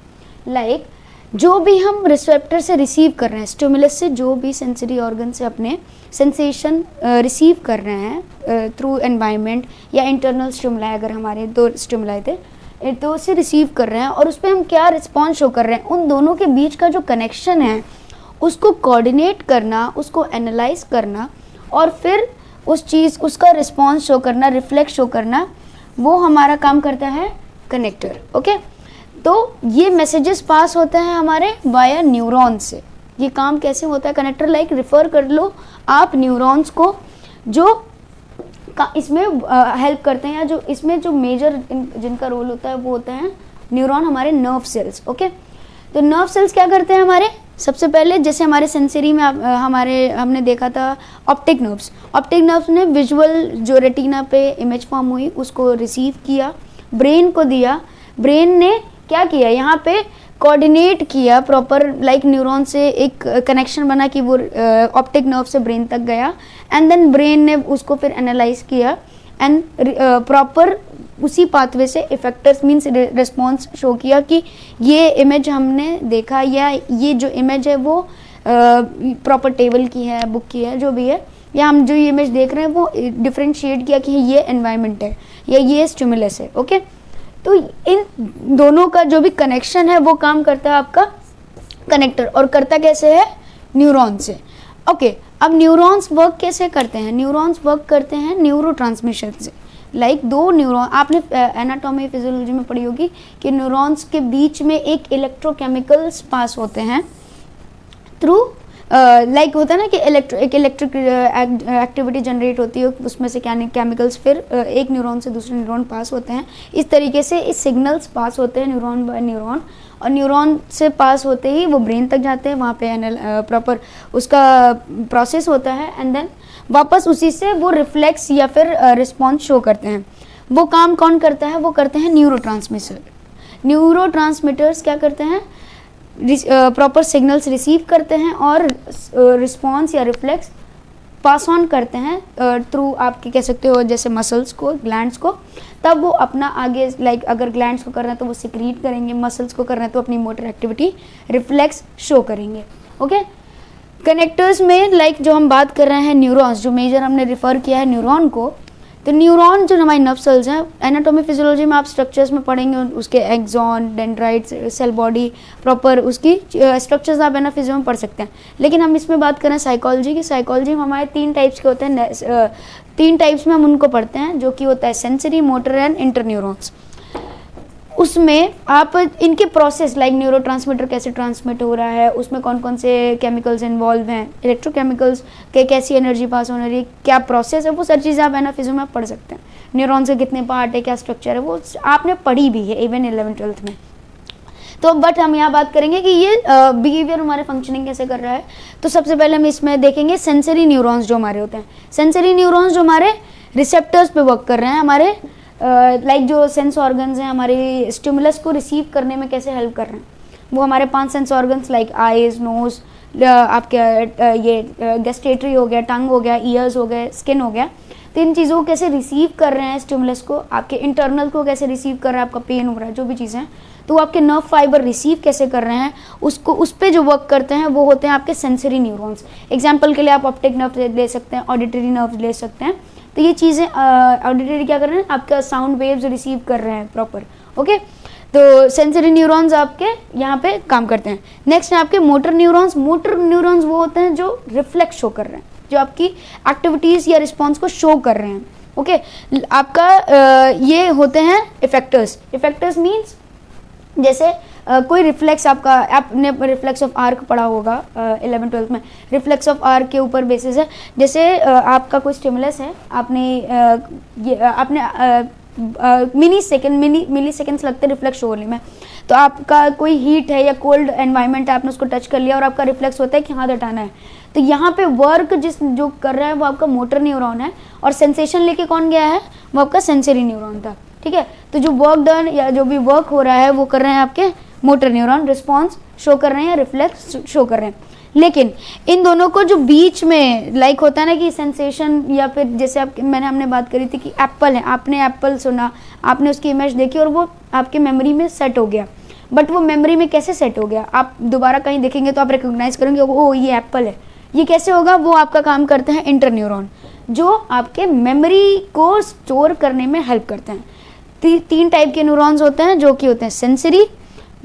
लाइक जो भी हम रिसेप्टर से रिसीव कर रहे हैं, स्टिमुलस से जो भी सेंसरी ऑर्गन से अपने सेंसेशन रिसीव कर रहे हैं थ्रू एनवायरनमेंट या इंटरनल स्टिमुलाई, अगर हमारे दो स्टिमुलाई थे तो उसे रिसीव कर रहे हैं और उस पर हम क्या रिस्पॉन्स शो कर रहे हैं, उन दोनों के बीच का जो कनेक्शन है उसको कोऑर्डिनेट करना, उसको एनालाइज करना और फिर उस चीज़ उसका रिस्पॉन्स शो करना, रिफ्लेक्ट शो करना, वो हमारा काम करता है कनेक्टर। ओके, तो ये मैसेजेस पास होते हैं हमारे वाया न्यूरॉन्स से। ये काम कैसे होता है कनेक्टर, लाइक रिफ़र कर लो आप न्यूरॉन्स को, जो इसमें हेल्प करते हैं, या जो इसमें जो मेजर जिनका रोल होता है वो होते हैं न्यूरॉन, हमारे नर्व सेल्स। ओके, तो नर्व सेल्स क्या करते हैं हमारे, सबसे पहले जैसे हमारे सेंसरी में हमने देखा था ऑप्टिक नर्व्स ने विजुअल जो रेटिना पे इमेज फॉर्म हुई उसको रिसीव किया, ब्रेन को दिया, ब्रेन ने क्या किया, यहाँ पे कोऑर्डिनेट किया प्रॉपर, लाइक न्यूरॉन से एक कनेक्शन बना कि वो ऑप्टिक नर्व से ब्रेन तक गया, एंड देन ब्रेन ने उसको फिर एनालाइज किया एंड प्रॉपर उसी पाथवे से इफेक्टर्स मीन्स रिस्पॉन्स शो किया कि ये इमेज हमने देखा, या ये जो इमेज है वो प्रॉपर टेबल की है, बुक की है, जो भी है, या हम जो इमेज देख रहे हैं वो डिफ्रेंशिएट किया कि ये एनवायरनमेंट है या ये स्टिमुलस है। ओके, तो इन दोनों का जो भी कनेक्शन है वो काम करता है आपका कनेक्टर, और करता कैसे है, न्यूरॉन से। ओके, अब न्यूरॉन्स वर्क कैसे करते हैं, न्यूरॉन्स वर्क करते हैं न्यूरोट्रांसमिशन से। लाइक दो न्यूरॉन, आपने एनाटॉमी फिजियोलॉजी में पढ़ी होगी कि न्यूरॉन्स के बीच में एक इलेक्ट्रोकेमिकल्स पास होते हैं थ्रू लाइक होता है ना कि इलेक्ट्रिक एक्टिविटी जनरेट होती है, उसमें से केमिकल्स फिर एक न्यूरॉन से दूसरे न्यूरॉन पास होते हैं। इस तरीके से इस सिग्नल्स पास होते हैं न्यूरॉन बाय न्यूरॉन, और न्यूरॉन से पास होते ही वो ब्रेन तक जाते हैं, वहाँ पे प्रॉपर उसका प्रोसेस होता है, एंड देन वापस उसी से वो रिफ्लेक्स या फिर रिस्पॉन्स शो करते हैं। वो काम कौन करता है, वो करते हैं न्यूरोट्रांसमीटर। न्यूरोट्रांसमीटर्स क्या करते हैं, प्रॉपर सिग्नल्स रिसीव करते हैं और रिस्पॉन्स या रिफ्लेक्स पास ऑन करते हैं थ्रू आपके कह सकते हो जैसे मसल्स को, ग्लैंड्स को, तब वो अपना आगे लाइक अगर ग्लैंड्स को करना है तो वो सिक्रीट करेंगे, मसल्स को करना है तो अपनी मोटर एक्टिविटी रिफ्लेक्स शो करेंगे। ओके, कनेक्टर्स में लाइक जो हम बात कर रहे हैं न्यूरॉन्स, जो मेजर हमने रिफर किया है न्यूरॉन को, तो न्यूरॉन जो हमारी नर्व सेल्स हैं, एनाटॉमी फिजियोलॉजी में आप स्ट्रक्चर्स में पढ़ेंगे उसके axon, dendrites, cell body, proper उसकी स्ट्रक्चर्स आप है ना फिजियो में पढ़ सकते हैं। लेकिन हम इसमें बात करें साइकोलॉजी की, साइकोलॉजी में हमारे 3 टाइप्स के होते हैं, 3 टाइप्स में हम उनको पढ़ते हैं, जो कि होता है सेंसरी, मोटर एंड इंटरन्यूरॉन्स। उसमें आप इनके प्रोसेस लाइक न्यूरोट्रांसमीटर कैसे ट्रांसमिट हो रहा है, उसमें कौन कौन से केमिकल्स इन्वॉल्व हैं, इलेक्ट्रोकेमिकल्स के कैसी एनर्जी पास हो रही है, क्या प्रोसेस है, वो सारी चीज़ें आप है ना फिजियो में पढ़ सकते हैं। न्यूरॉन्स के कितने पार्ट है, क्या स्ट्रक्चर है, वो आपने पढ़ी भी है इवन 11th-12th में। तो बट हम यहाँ बात करेंगे कि ये बिहेवियर हमारे फंक्शनिंग कैसे कर रहा है। तो सबसे पहले हम इसमें देखेंगे सेंसरी न्यूरॉन्स जो हमारे होते हैं। सेंसरी न्यूरॉन्स जो हमारे रिसेप्टर्स पे वर्क कर रहे हैं, हमारे लाइक जो सेंस ऑर्गन्स हैं हमारे स्टिमुलस को रिसीव करने में कैसे हेल्प कर रहे हैं, वो हमारे 5 sense organs like eyes, nose, आपके ये गैस्ट्रेटरी हो गया, टंग हो गया, ईयर्स हो गए, स्किन हो गया, तो इन चीज़ों को कैसे रिसीव कर रहे हैं स्टिमुलस को, आपके इंटरनल को कैसे रिसीव कर रहा है, आपका पेन हो रहा है, जो भी चीज़ें हैं, तो वो आपके नर्व फाइबर रिसीव कैसे कर रहे हैं, उसको उस पर जो वर्क करते हैं वो होते हैं आपके सेंसरी न्यूरॉन्स। एग्जाम्पल के लिए आप ऑप्टिक नर्व ले सकते हैं, ऑडिटरी नर्व ले सकते हैं। तो ये चीज़ें ऑडिटरी क्या कर रहे हैं, आपका साउंड वेव्स रिसीव कर रहे हैं प्रॉपर। ओके, तो सेंसरी न्यूरॉन्स आपके यहाँ पे काम करते हैं। नेक्स्ट है आपके मोटर न्यूरॉन्स। मोटर न्यूरॉन्स वो होते हैं जो रिफ्लेक्स शो कर रहे हैं, जो आपकी एक्टिविटीज़ या रिस्पॉन्स को शो कर रहे हैं। ओके, आपका ये होते हैं इफेक्टर्स। इफेक्टर्स मीन्स जैसे कोई रिफ्लेक्स आपने रिफ्लेक्स ऑफ आर्क पढ़ा होगा 11th-12th में। रिफ्लेक्स ऑफ आर्क के ऊपर बेसिस है, जैसे आपका कोई स्टिमुलस है, आपने मिली सेकेंड्स लगते हैं रिफ्लेक्स शो होने में। तो आपका कोई हीट है या कोल्ड एनवायरनमेंट है, आपने उसको टच कर लिया और आपका रिफ्लेक्स होता है कि हाथ हटाना है। तो यहाँ पे वर्क जो कर रहा है वो आपका मोटर न्यूरॉन है, और सेंसेशन लेके कौन गया है, वो आपका सेंसरी न्यूरॉन था। ठीक है, तो जो वर्क डन या जो भी वर्क हो रहा है वो कर रहे हैं आपके मोटर न्यूरॉन, रिस्पॉन्स शो कर रहे हैं या रिफ्लेक्स शो कर रहे हैं। लेकिन इन दोनों को जो बीच में लाइक होता है ना कि सेंसेशन, या फिर जैसे हमने बात करी थी कि एप्पल है, आपने एप्पल सुना, आपने उसकी इमेज देखी और वो आपके मेमोरी में सेट हो गया। बट वो मेमोरी में कैसे सेट हो गया, आप दोबारा कहीं देखेंगे तो आप रिकॉग्नाइज करेंगे ओ ये एप्पल है। ये कैसे होगा, वो आपका काम करते हैं इंटरन्यूरॉन, जो आपके मेमोरी को स्टोर करने में हेल्प करते हैं। 3 टाइप के न्यूरॉन्स होते हैं जो कि होते हैं सेंसरी,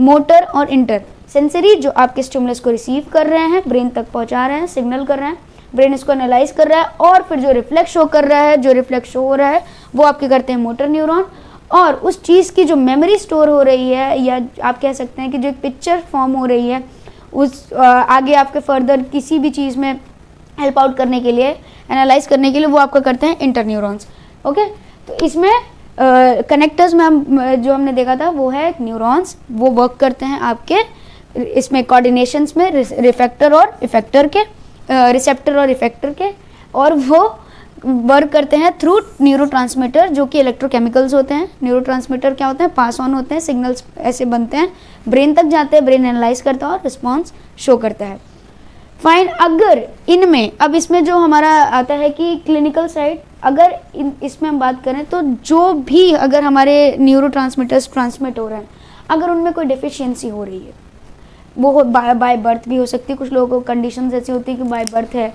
मोटर और इंटर। सेंसरी जो आपके स्टिमुलस को रिसीव कर रहे हैं, ब्रेन तक पहुंचा रहे हैं, सिग्नल कर रहे हैं, ब्रेन इसको एनालाइज कर रहा है, और फिर जो रिफ्लेक्स शो कर रहा है, जो रिफ्लेक्स शो हो रहा है वो आपके करते हैं मोटर न्यूरॉन। और उस चीज़ की जो मेमोरी स्टोर हो रही है, या आप कह सकते हैं कि जो एक पिक्चर फॉर्म हो रही है, उस आगे आपके फर्दर किसी भी चीज़ में हेल्प आउट करने के लिए, एनालाइज करने के लिए, वो आपका करते हैं इंटरन्यूरॉन्स। ओके, तो इसमें कनेक्टर्स में जो हमने देखा था वो है न्यूरॉन्स, वो वर्क करते हैं आपके इसमें कोऑर्डिनेशंस में रिसेप्टर और इफेक्टर के, और वो वर्क करते हैं थ्रू न्यूरोट्रांसमीटर जो कि इलेक्ट्रोकेमिकल्स होते हैं। न्यूरोट्रांसमीटर क्या होते हैं, पास ऑन होते हैं, सिग्नल्स ऐसे बनते हैं, ब्रेन तक जाते हैं, ब्रेन एनालाइज करता है और रिस्पॉन्स शो करता है। फाइन, अगर इनमें अब इसमें जो हमारा आता है कि क्लिनिकल साइड, अगर इसमें हम बात करें तो जो भी अगर हमारे न्यूरोट्रांसमीटर्स ट्रांसमिट हो रहे हैं, अगर उनमें कोई डेफिशिएंसी हो रही है, वो बाय बर्थ भी हो सकती है, कुछ लोगों को कंडीशंस ऐसी होती है कि बाय बर्थ है,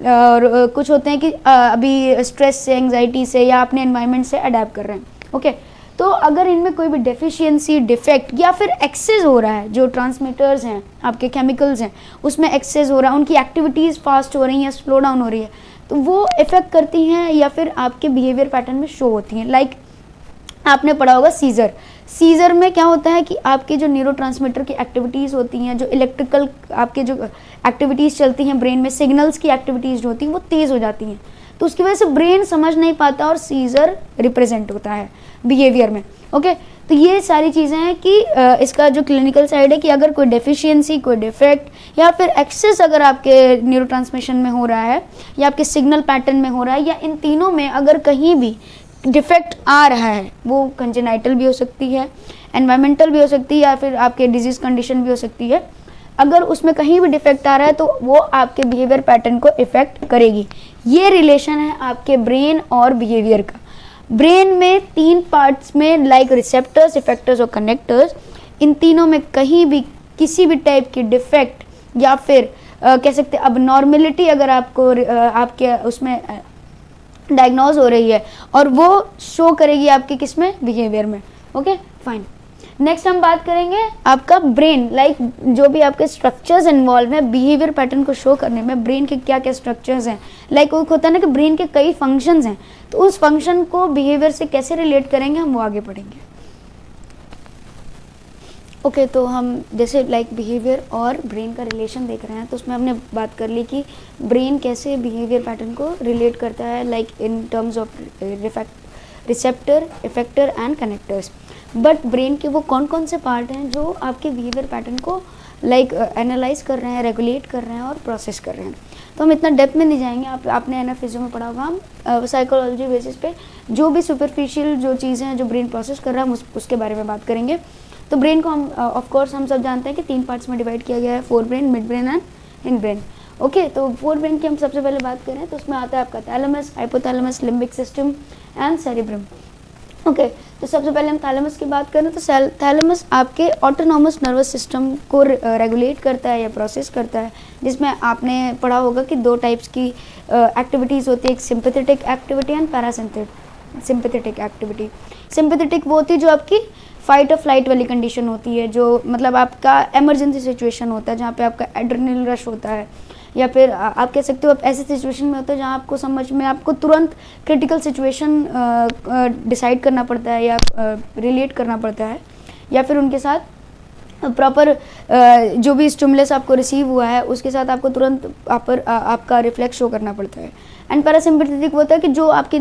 और कुछ होते हैं कि अभी स्ट्रेस से, एंग्जाइटी से, या अपने एनवायरनमेंट से अडेप्ट कर रहे हैं। ओके, तो अगर इनमें कोई भी डेफिशिएंसी, डिफेक्ट या फिर एक्सेस हो रहा है, जो ट्रांसमीटर्स हैं आपके केमिकल्स हैं उसमें एक्सेस हो रहा है, उनकी एक्टिविटीज़ फास्ट हो रही हैं, स्लो डाउन हो रही है, तो वो इफेक्ट करती हैं या फिर आपके बिहेवियर पैटर्न में शो होती हैं। लाइक आपने पढ़ा होगा सीजर में क्या होता है कि आपके जो न्यूरोट्रांसमीटर की एक्टिविटीज़ होती हैं, जो इलेक्ट्रिकल आपके जो एक्टिविटीज़ चलती हैं ब्रेन में, सिग्नल्स की एक्टिविटीज़ जो होती हैं वो तेज़ हो जाती हैं, तो उसकी वजह से ब्रेन समझ नहीं पाता और सीजर रिप्रेजेंट होता है बिहेवियर में। ओके, तो ये सारी चीज़ें हैं कि इसका जो क्लिनिकल साइड है कि अगर कोई डेफिशिएंसी, कोई डिफेक्ट या फिर एक्सेस अगर आपके न्यूरोट्रांसमिशन में हो रहा है या आपके सिग्नल पैटर्न में हो रहा है, या इन तीनों में अगर कहीं भी डिफेक्ट आ रहा है, वो कंजेनाइटल भी हो सकती है, एनवायरमेंटल भी हो सकती है, या फिर आपके डिजीज कंडीशन भी हो सकती है। अगर उसमें कहीं भी डिफेक्ट आ रहा है तो वो आपके बिहेवियर पैटर्न को इफेक्ट करेगी। ये रिलेशन है आपके ब्रेन और बिहेवियर का। ब्रेन में 3 पार्ट्स में लाइक रिसेप्टर्स, इफेक्टर्स और कनेक्टर्स, इन तीनों में कहीं भी किसी भी टाइप की डिफेक्ट या फिर कह सकते हैं अब नॉर्मेलिटी अगर आपको आपके उसमें डायग्नोज हो रही है और वो शो करेगी आपके किस में, बिहेवियर में। Okay fine. नेक्स्ट हम बात करेंगे आपका ब्रेन, लाइक जो भी आपके स्ट्रक्चर्स इन्वॉल्व हैं बिहेवियर पैटर्न को शो करने में, ब्रेन के क्या क्या स्ट्रक्चर्स हैं। लाइक वो होता है ना कि ब्रेन के कई फंक्शंस हैं, तो उस फंक्शन को बिहेवियर से कैसे रिलेट करेंगे हम वो आगे पढ़ेंगे। ओके तो हम जैसे लाइक बिहेवियर और ब्रेन का रिलेशन देख रहे हैं, तो उसमें हमने बात कर ली कि ब्रेन कैसे बिहेवियर पैटर्न को रिलेट करता है, like in terms of receptor, effector and connectors. But brain के वो कौन कौन से पार्ट हैं जो आपके बिहेवियर पैटर्न को लाइक एनालाइज कर रहे हैं, रेगुलेट कर रहे हैं और प्रोसेस कर रहे हैं। तो हम इतना डेप्थ में नहीं जाएंगे, आपने एना फिजियो में पढ़ा होगा। हम साइकोलॉजी बेसिस पे जो भी सुपरफिशियल जो चीज़ें हैं जो ब्रेन प्रोसेस कर रहा है हम उसके बारे में बात करेंगे। तो ब्रेन को हम ऑफ कोर्स हम सब जानते हैं कि 3 पार्ट्स में डिवाइड किया गया है, fore brain, mid brain and hind brain. Okay तो फोर ब्रेन की हम सबसे पहले बात करें तो उसमें आता है आपका thalamus, hypothalamus, limbic system and cerebrum. Okay तो सबसे पहले हम थैलेमस की बात करें तो थैलेमस आपके ऑटोनॉमस नर्वस सिस्टम को रेगुलेट करता है या प्रोसेस करता है, जिसमें आपने पढ़ा होगा कि 2 टाइप्स की एक्टिविटीज़ होती है, एक sympathetic activity and parasympathetic activity. Sympathetic वो होती है जो आपकी फाइट और फ्लाइट वाली कंडीशन होती है, जो मतलब आपका इमरजेंसी सिचुएशन होता है जहाँ पे आपका एड्रेनल रश होता है, या फिर आप कह सकते हो आप ऐसे सिचुएशन में होते हैं जहाँ आपको समझ में आपको तुरंत क्रिटिकल सिचुएशन डिसाइड करना पड़ता है या रिलेट करना पड़ता है, या फिर उनके साथ प्रॉपर जो भी स्टिमुलस आपको रिसीव हुआ है उसके साथ आपको तुरंत आपका रिफ्लेक्स शो करना पड़ता है। एंड पैरासिम्पैथेटिक होता है कि जो आपकी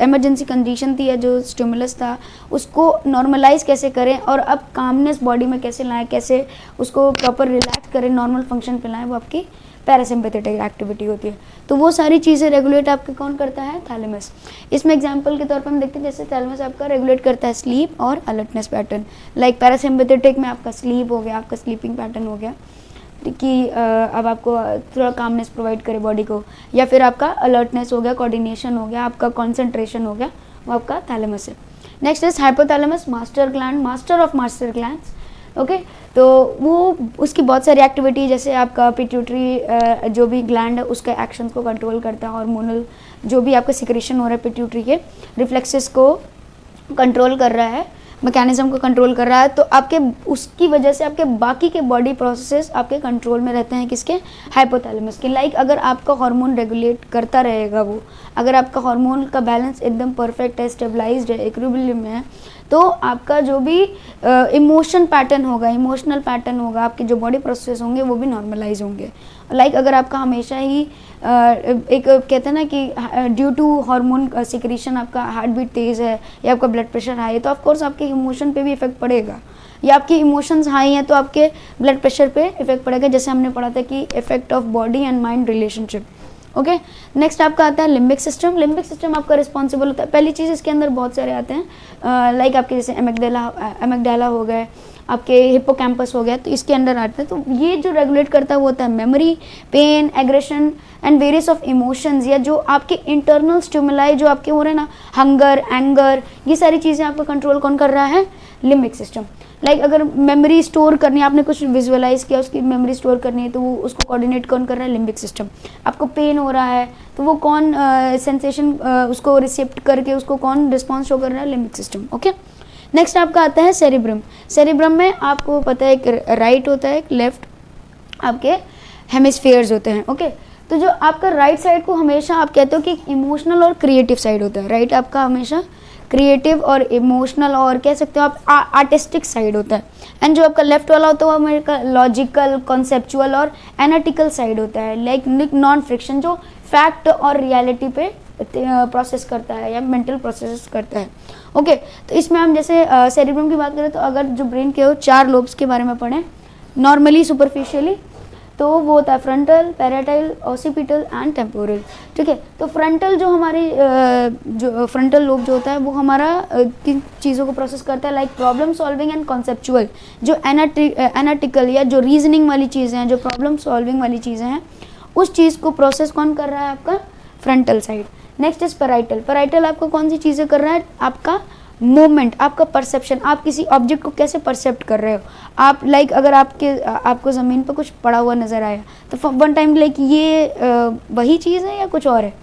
इमरजेंसी कंडीशन थी या जो स्टिमुलस था उसको नॉर्मलाइज कैसे करें और अब कामनेस बॉडी में कैसे लाएं, कैसे उसको प्रॉपर रिलैक्स करें, नॉर्मल फंक्शन पे लाएं, वो आपकी पैरासिम्पैथेटिक एक्टिविटी होती है। तो वो सारी चीज़ें रेगुलेट आपके कौन करता है, थैलेमस। इसमें एग्जांपल के तौर पर हम देखते हैं जैसे थैलेमस आपका रेगुलेट करता है स्लीप और अलर्टनेस पैटर्न। लाइक पैरासिम्पैथेटिक में आपका स्लीप हो गया, आपका स्लीपिंग पैटर्न हो गया कि अब आपको थोड़ा कामनेस प्रोवाइड करे बॉडी को, या फिर आपका अलर्टनेस हो गया, कोऑर्डिनेशन हो गया, आपका कॉन्सेंट्रेशन हो गया, वो आपका थैलेमस है। Next is hypothalamus, master gland, master of master glands. Okay तो वो उसकी बहुत सारी एक्टिविटी, जैसे आपका पिट्यूटरी जो भी ग्लैंड है उसके एक्शंस को कंट्रोल करता है, हार्मोनल जो भी आपका सिक्रेशन हो रहा है पिट्यूटरी के रिफ्लेक्सेस को कंट्रोल कर रहा है, मैकेनिज्म को कंट्रोल कर रहा है। तो आपके उसकी वजह से आपके बाकी के बॉडी प्रोसेसेस आपके कंट्रोल में रहते हैं, किसके, हाइपोथैलेमस के। लाइक अगर आपका हार्मोन रेगुलेट करता रहेगा वो, अगर आपका हार्मोन का बैलेंस एकदम परफेक्ट है, स्टेबलाइज्ड है, इक्विलिब्रियम में है, तो आपका जो भी इमोशन पैटर्न होगा, इमोशनल पैटर्न होगा, आपके जो बॉडी प्रोसेस होंगे वो भी नॉर्मलाइज होंगे। लाइक अगर आपका हमेशा ही एक कहते हैं ना कि ड्यू टू हार्मोन सिक्रीशन आपका हार्ट बीट तेज़ है या आपका ब्लड प्रेशर हाई है, तो ऑफकोर्स आपके इमोशन पे भी इफेक्ट पड़ेगा, या आपके इमोशंस हाई हैं तो आपके ब्लड प्रेशर पे इफेक्ट पड़ेगा, जैसे हमने पढ़ा था कि effect of body and mind relationship. Okay next आपका आता है लिम्बिक सिस्टम। लिम्बिक सिस्टम आपका रिस्पॉन्सिबल होता है, पहली चीज़ इसके अंदर बहुत सारे आते हैं, लाइक आपके जैसे एमिगडाला हो गए, आपके हिप्पोकैम्पस हो गया, तो इसके अंडर आते हैं। तो ये जो रेगुलेट करता है वो होता है memory, pain, aggression and various of emotions, या जो आपके इंटरनल स्टिमुलाई जो आपके हो रहे हैं ना, हंगर, एंगर, ये सारी चीज़ें आपका कंट्रोल कौन कर रहा है, लिम्बिक सिस्टम। लाइक अगर मेमोरी स्टोर करनी है, आपने कुछ विजुअलाइज किया, उसकी मेमोरी स्टोर करनी है, तो वो उसको कोऑर्डिनेट कौन कर रहा है, लिम्बिक सिस्टम। आपको पेन हो रहा है तो वो कौन सेंसेशन उसको रिसेप्ट करके उसको कौन रिस्पॉन्स शो कर रहा है, लिम्बिक सिस्टम। ओके नेक्स्ट आपका आता है सेरिब्रम। सेरिब्रम में आपको पता है एक राइट होता है, एक लेफ्ट आपके हेमिस्फीयर्स होते हैं। ओके तो जो आपका राइट साइड को हमेशा आप कहते हो कि इमोशनल और क्रिएटिव साइड होता है, राइट आपका हमेशा क्रिएटिव और इमोशनल और कह सकते हो आप आर्टिस्टिक साइड होता है, एंड जो आपका लेफ्ट वाला होता है वो हमारे लॉजिकल, कॉन्सेप्चुअल और एनालिटिकल साइड होता है, लाइक नॉन फ्रिक्शन, जो फैक्ट और रियलिटी पे प्रोसेस करता है या मेंटल प्रोसेस करता है। ओके तो इसमें हम जैसे सेरिब्रम की बात करें तो अगर जो ब्रेन के हो 4 लोब्स के बारे में पढ़ें नॉर्मली सुपरफिशियली, तो वो होता है फ्रंटल, पैराटाइल, ऑसिपिटल एंड टेम्पोरल। ठीक है, तो फ्रंटल जो हमारी जो फ्रंटल लोब जो होता है वो हमारा किन चीज़ों को प्रोसेस करता है, like problem solving and conceptual, जो एनालिटिकल या जो रीजनिंग वाली चीज़ें हैं, जो प्रॉब्लम सॉल्विंग वाली चीज़ें हैं, उस चीज़ को प्रोसेस कौन कर रहा है, आपका frontal side. Next is parietal. Parietal आपको कौन सी चीज़ें कर रहा है, आपका मूवमेंट, आपका परसेप्शन, आप किसी ऑब्जेक्ट को कैसे परसेप्ट कर रहे हो। आप लाइक अगर आपको ज़मीन पर कुछ पड़ा हुआ नज़र आया तो वन टाइम लाइक ये वही चीज़ है या कुछ और है।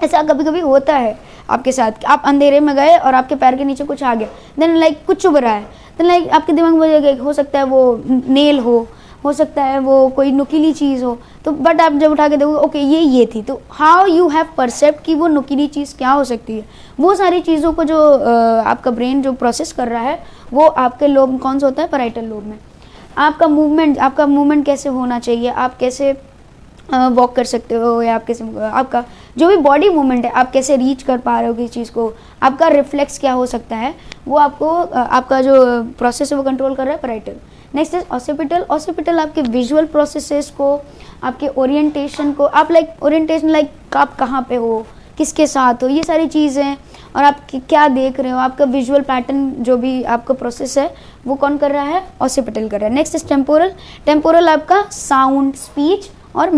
ऐसा कभी कभी होता है आपके साथ, आप अंधेरे में गए और आपके पैर के नीचे कुछ आ गया, देन लाइक कुछ चुभ रहा है, देन लाइक आपके दिमाग में हो सकता है वो नेल हो सकता है वो कोई नुकीली चीज़ हो, तो बट आप जब उठा के देखोगे ओके ये थी, तो हाउ यू हैव परसेप्ट कि वो नुकीली चीज़ क्या हो सकती है। वो सारी चीज़ों को जो आपका ब्रेन जो प्रोसेस कर रहा है वो आपके लोब कौन सा होता है, पैराइटल लोब में। आपका मूवमेंट कैसे होना चाहिए, आप कैसे वॉक कर सकते हो, या आप कैसे आपका जो भी बॉडी मूवमेंट है आप कैसे रीच कर पा रहे हो किसी चीज़ को, आपका रिफ्लेक्स क्या हो सकता है, वो आपको आपका जो प्रोसेस है वो कंट्रोल कर रहा है parietal. Next is occipital. Occipital आपके विजुअल प्रोसेसेस को, आपके ओरिएंटेशन को, आप लाइक ओरिएंटेशन लाइक आप कहाँ पे हो, किसके साथ हो, ये सारी चीज़ें, और आप क्या देख रहे हो, आपका विजुअल पैटर्न जो भी आपका प्रोसेस है वो कौन कर रहा है, ऑसिपिटल कर रहा है। Next is temporal. टेम्पोरल आपका साउंड, स्पीच और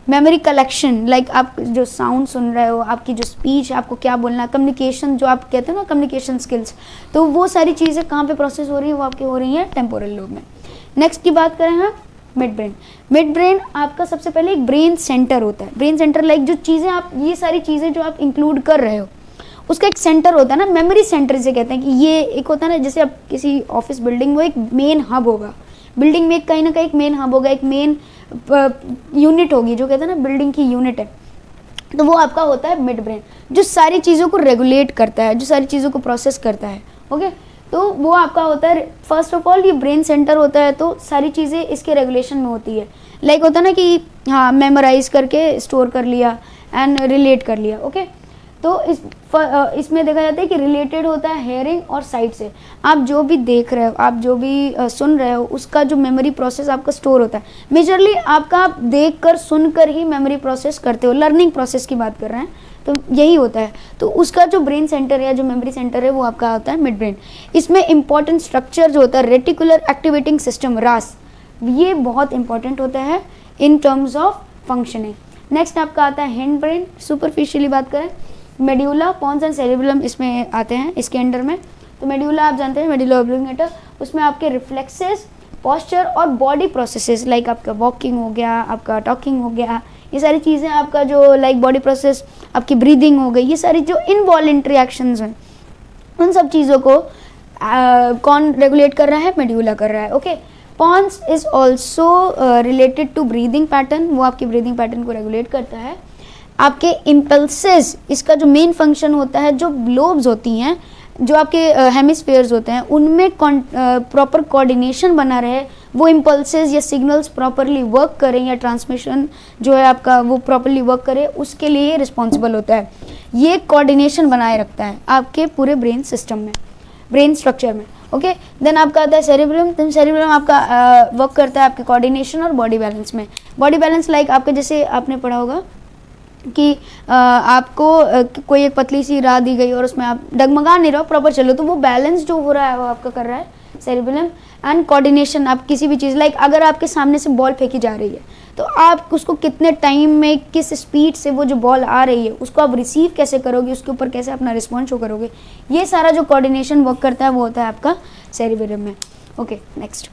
मेमोरी कलेक्शन, लाइक आप जो साउंड सुन रहे हो, आपकी जो स्पीच, आपको क्या बोलना है, कम्युनिकेशन जो आप कहते हो ना, कम्युनिकेशन स्किल्स, तो वो सारी चीज़ें कहाँ पे प्रोसेस हो रही है, वो आपकी हो रही हैं टेम्पोरल लोब में। नेक्स्ट की बात करें हम मिड ब्रेन। मिड ब्रेन आपका सबसे पहले एक ब्रेन सेंटर होता है। ब्रेन सेंटर लाइक जो चीज़ें आप, ये सारी चीज़ें जो आप इंक्लूड कर रहे हो उसका एक सेंटर होता है ना, मेमोरी सेंटर इसे कहते हैं, कि ये एक होता है ना, जैसे आप किसी ऑफिस बिल्डिंग में एक मेन हब होगा, बिल्डिंग में कहीं ना कहीं एक मेन हब होगा, एक मेन यूनिट होगी, जो कहते हैं ना बिल्डिंग की यूनिट है, तो वो आपका होता है मिड ब्रेन, जो सारी चीज़ों को रेगुलेट करता है, जो सारी चीज़ों को प्रोसेस करता है। ओके, तो वो आपका होता है, फर्स्ट ऑफ ऑल ये ब्रेन सेंटर होता है, तो सारी चीज़ें इसके रेगुलेशन में होती है। लाइक होता है ना कि हाँ मेमोराइज करके स्टोर कर लिया एंड रिलेट कर लिया। ओके, तो इसमें देखा जाता है कि रिलेटेड होता है हेयरिंग और साइट से। आप जो भी देख रहे हो, आप जो भी सुन रहे हो, उसका जो मेमोरी प्रोसेस आपका स्टोर होता है। मेजरली आपका आप देख कर सुन कर ही मेमोरी प्रोसेस करते हो, लर्निंग प्रोसेस की बात कर रहे हैं, तो यही होता है। तो उसका जो ब्रेन सेंटर है, जो मेमोरी सेंटर है, वो आपका होता है मिड ब्रेन। इसमें इंपॉर्टेंट स्ट्रक्चर जो होता है रेटिकुलर एक्टिवेटिंग सिस्टम, रास, ये बहुत इंपॉर्टेंट होता है in terms of functioning. Next आपका आता है हिंड ब्रेन। सुपरफिशियली बात करें, मेड्यूला, पोन्स एंड सेरिबेलम इसमें आते हैं इसके अंडर में। तो मेड्यूला आप जानते हैं, मेडुला ऑब्लिंगेटा, उसमें आपके रिफ्लेक्सेस, पोस्चर और बॉडी प्रोसेसेस, लाइक आपका वॉकिंग हो गया, आपका टॉकिंग हो गया, ये सारी चीज़ें, आपका जो लाइक बॉडी प्रोसेस, आपकी ब्रीदिंग हो गई, ये सारी जो इनवॉलेंट्री एक्शंस हैं, उन सब चीज़ों को कौन रेगुलेट कर रहा है, मेड्यूला कर रहा है। Okay, pons is also related to breathing pattern, वो आपकी ब्रीदिंग पैटर्न को रेगुलेट करता है। आपके इम्पल्सेस, इसका जो मेन फंक्शन होता है, जो लोब्स होती हैं, जो आपके हेमिस्फीयर्स होते हैं, उनमें प्रॉपर कोऑर्डिनेशन बना रहे, वो इम्पल्सेस या सिग्नल्स प्रॉपरली वर्क करें, या ट्रांसमिशन जो है आपका वो प्रॉपरली वर्क करे, उसके लिए रिस्पॉन्सिबल होता है। ये कोऑर्डिनेशन बनाए रखता है आपके पूरे ब्रेन सिस्टम में, ब्रेन स्ट्रक्चर में। ओके, देन आपका आता है सेरिब्रम। देन सेरिब्रम आपका वर्क करता है आपके कोऑर्डिनेशन और बॉडी बैलेंस में। बॉडी बैलेंस लाइक आपका, जैसे आपने पढ़ा होगा कि आपको कोई एक पतली सी राह दी गई और उसमें आप डगमगा नहीं रहो, प्रॉपर चलो, तो वो बैलेंस जो हो रहा है वो आपका कर रहा है सेरिबेलम। एंड कोऑर्डिनेशन, आप किसी भी चीज़, लाइक अगर आपके सामने से बॉल फेंकी जा रही है, तो आप उसको कितने टाइम में, किस स्पीड से वो जो बॉल आ रही है उसको आप रिसीव कैसे करोगे, उसके ऊपर कैसे अपना रिस्पॉन्स शो करोगे, ये सारा जो कोऑर्डिनेशन वर्क करता है वो होता है आपका सेरिबेलम में। Okay, next.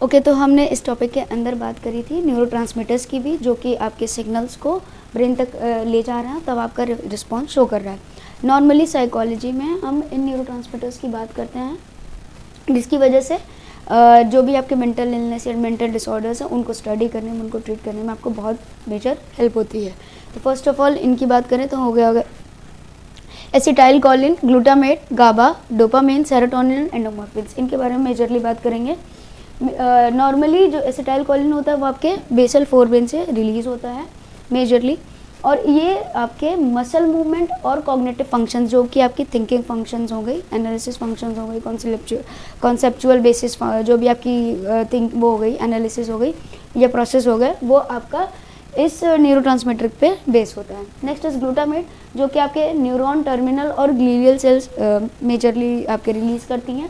ओके, तो हमने इस टॉपिक के अंदर बात करी थी न्यूरोट्रांसमीटर्स की भी, जो कि आपके सिग्नल्स को ब्रेन तक ले जा रहा है, तब आपका रिस्पॉन्स शो कर रहा है। नॉर्मली साइकोलॉजी में हम इन न्यूरोट्रांसमीटर्स की बात करते हैं, जिसकी वजह से जो भी आपके मेंटल इलनेस या मेंटल डिसऑर्डर्स हैं उनको स्टडी करने में, उनको ट्रीट करने में आपको बहुत मेजर हेल्प होती है। तो फर्स्ट ऑफ ऑल इनकी बात करें तो हो गया एसिटाइल कोलिन, ग्लूटामेट, गाबा, डोपामाइन, सेरोटोनिन, एंडोमॉर्फिन्स, इनके बारे में मेजरली बात करेंगे। नॉर्मली जो एसिटाइल कोलिन होता है वो आपके बेसल फोरब्रेन से रिलीज़ होता है मेजरली, और ये आपके मसल मूवमेंट और कॉग्निटिव फंक्शंस, जो कि आपकी थिंकिंग फंक्शंस हो गई, एनालिसिस फंक्शंस हो गई, कॉन्सेप्चुअल बेसिस जो भी आपकी थिंक वो हो गई, एनालिसिस हो गई, या प्रोसेस हो गए, वो आपका इस न्यूरोट्रांसमीटर पे बेस होता है। नेक्स्ट इज ग्लूटामेट, जो कि आपके न्यूरॉन टर्मिनल और ग्लीलियल सेल्स मेजरली आपके रिलीज करती हैं,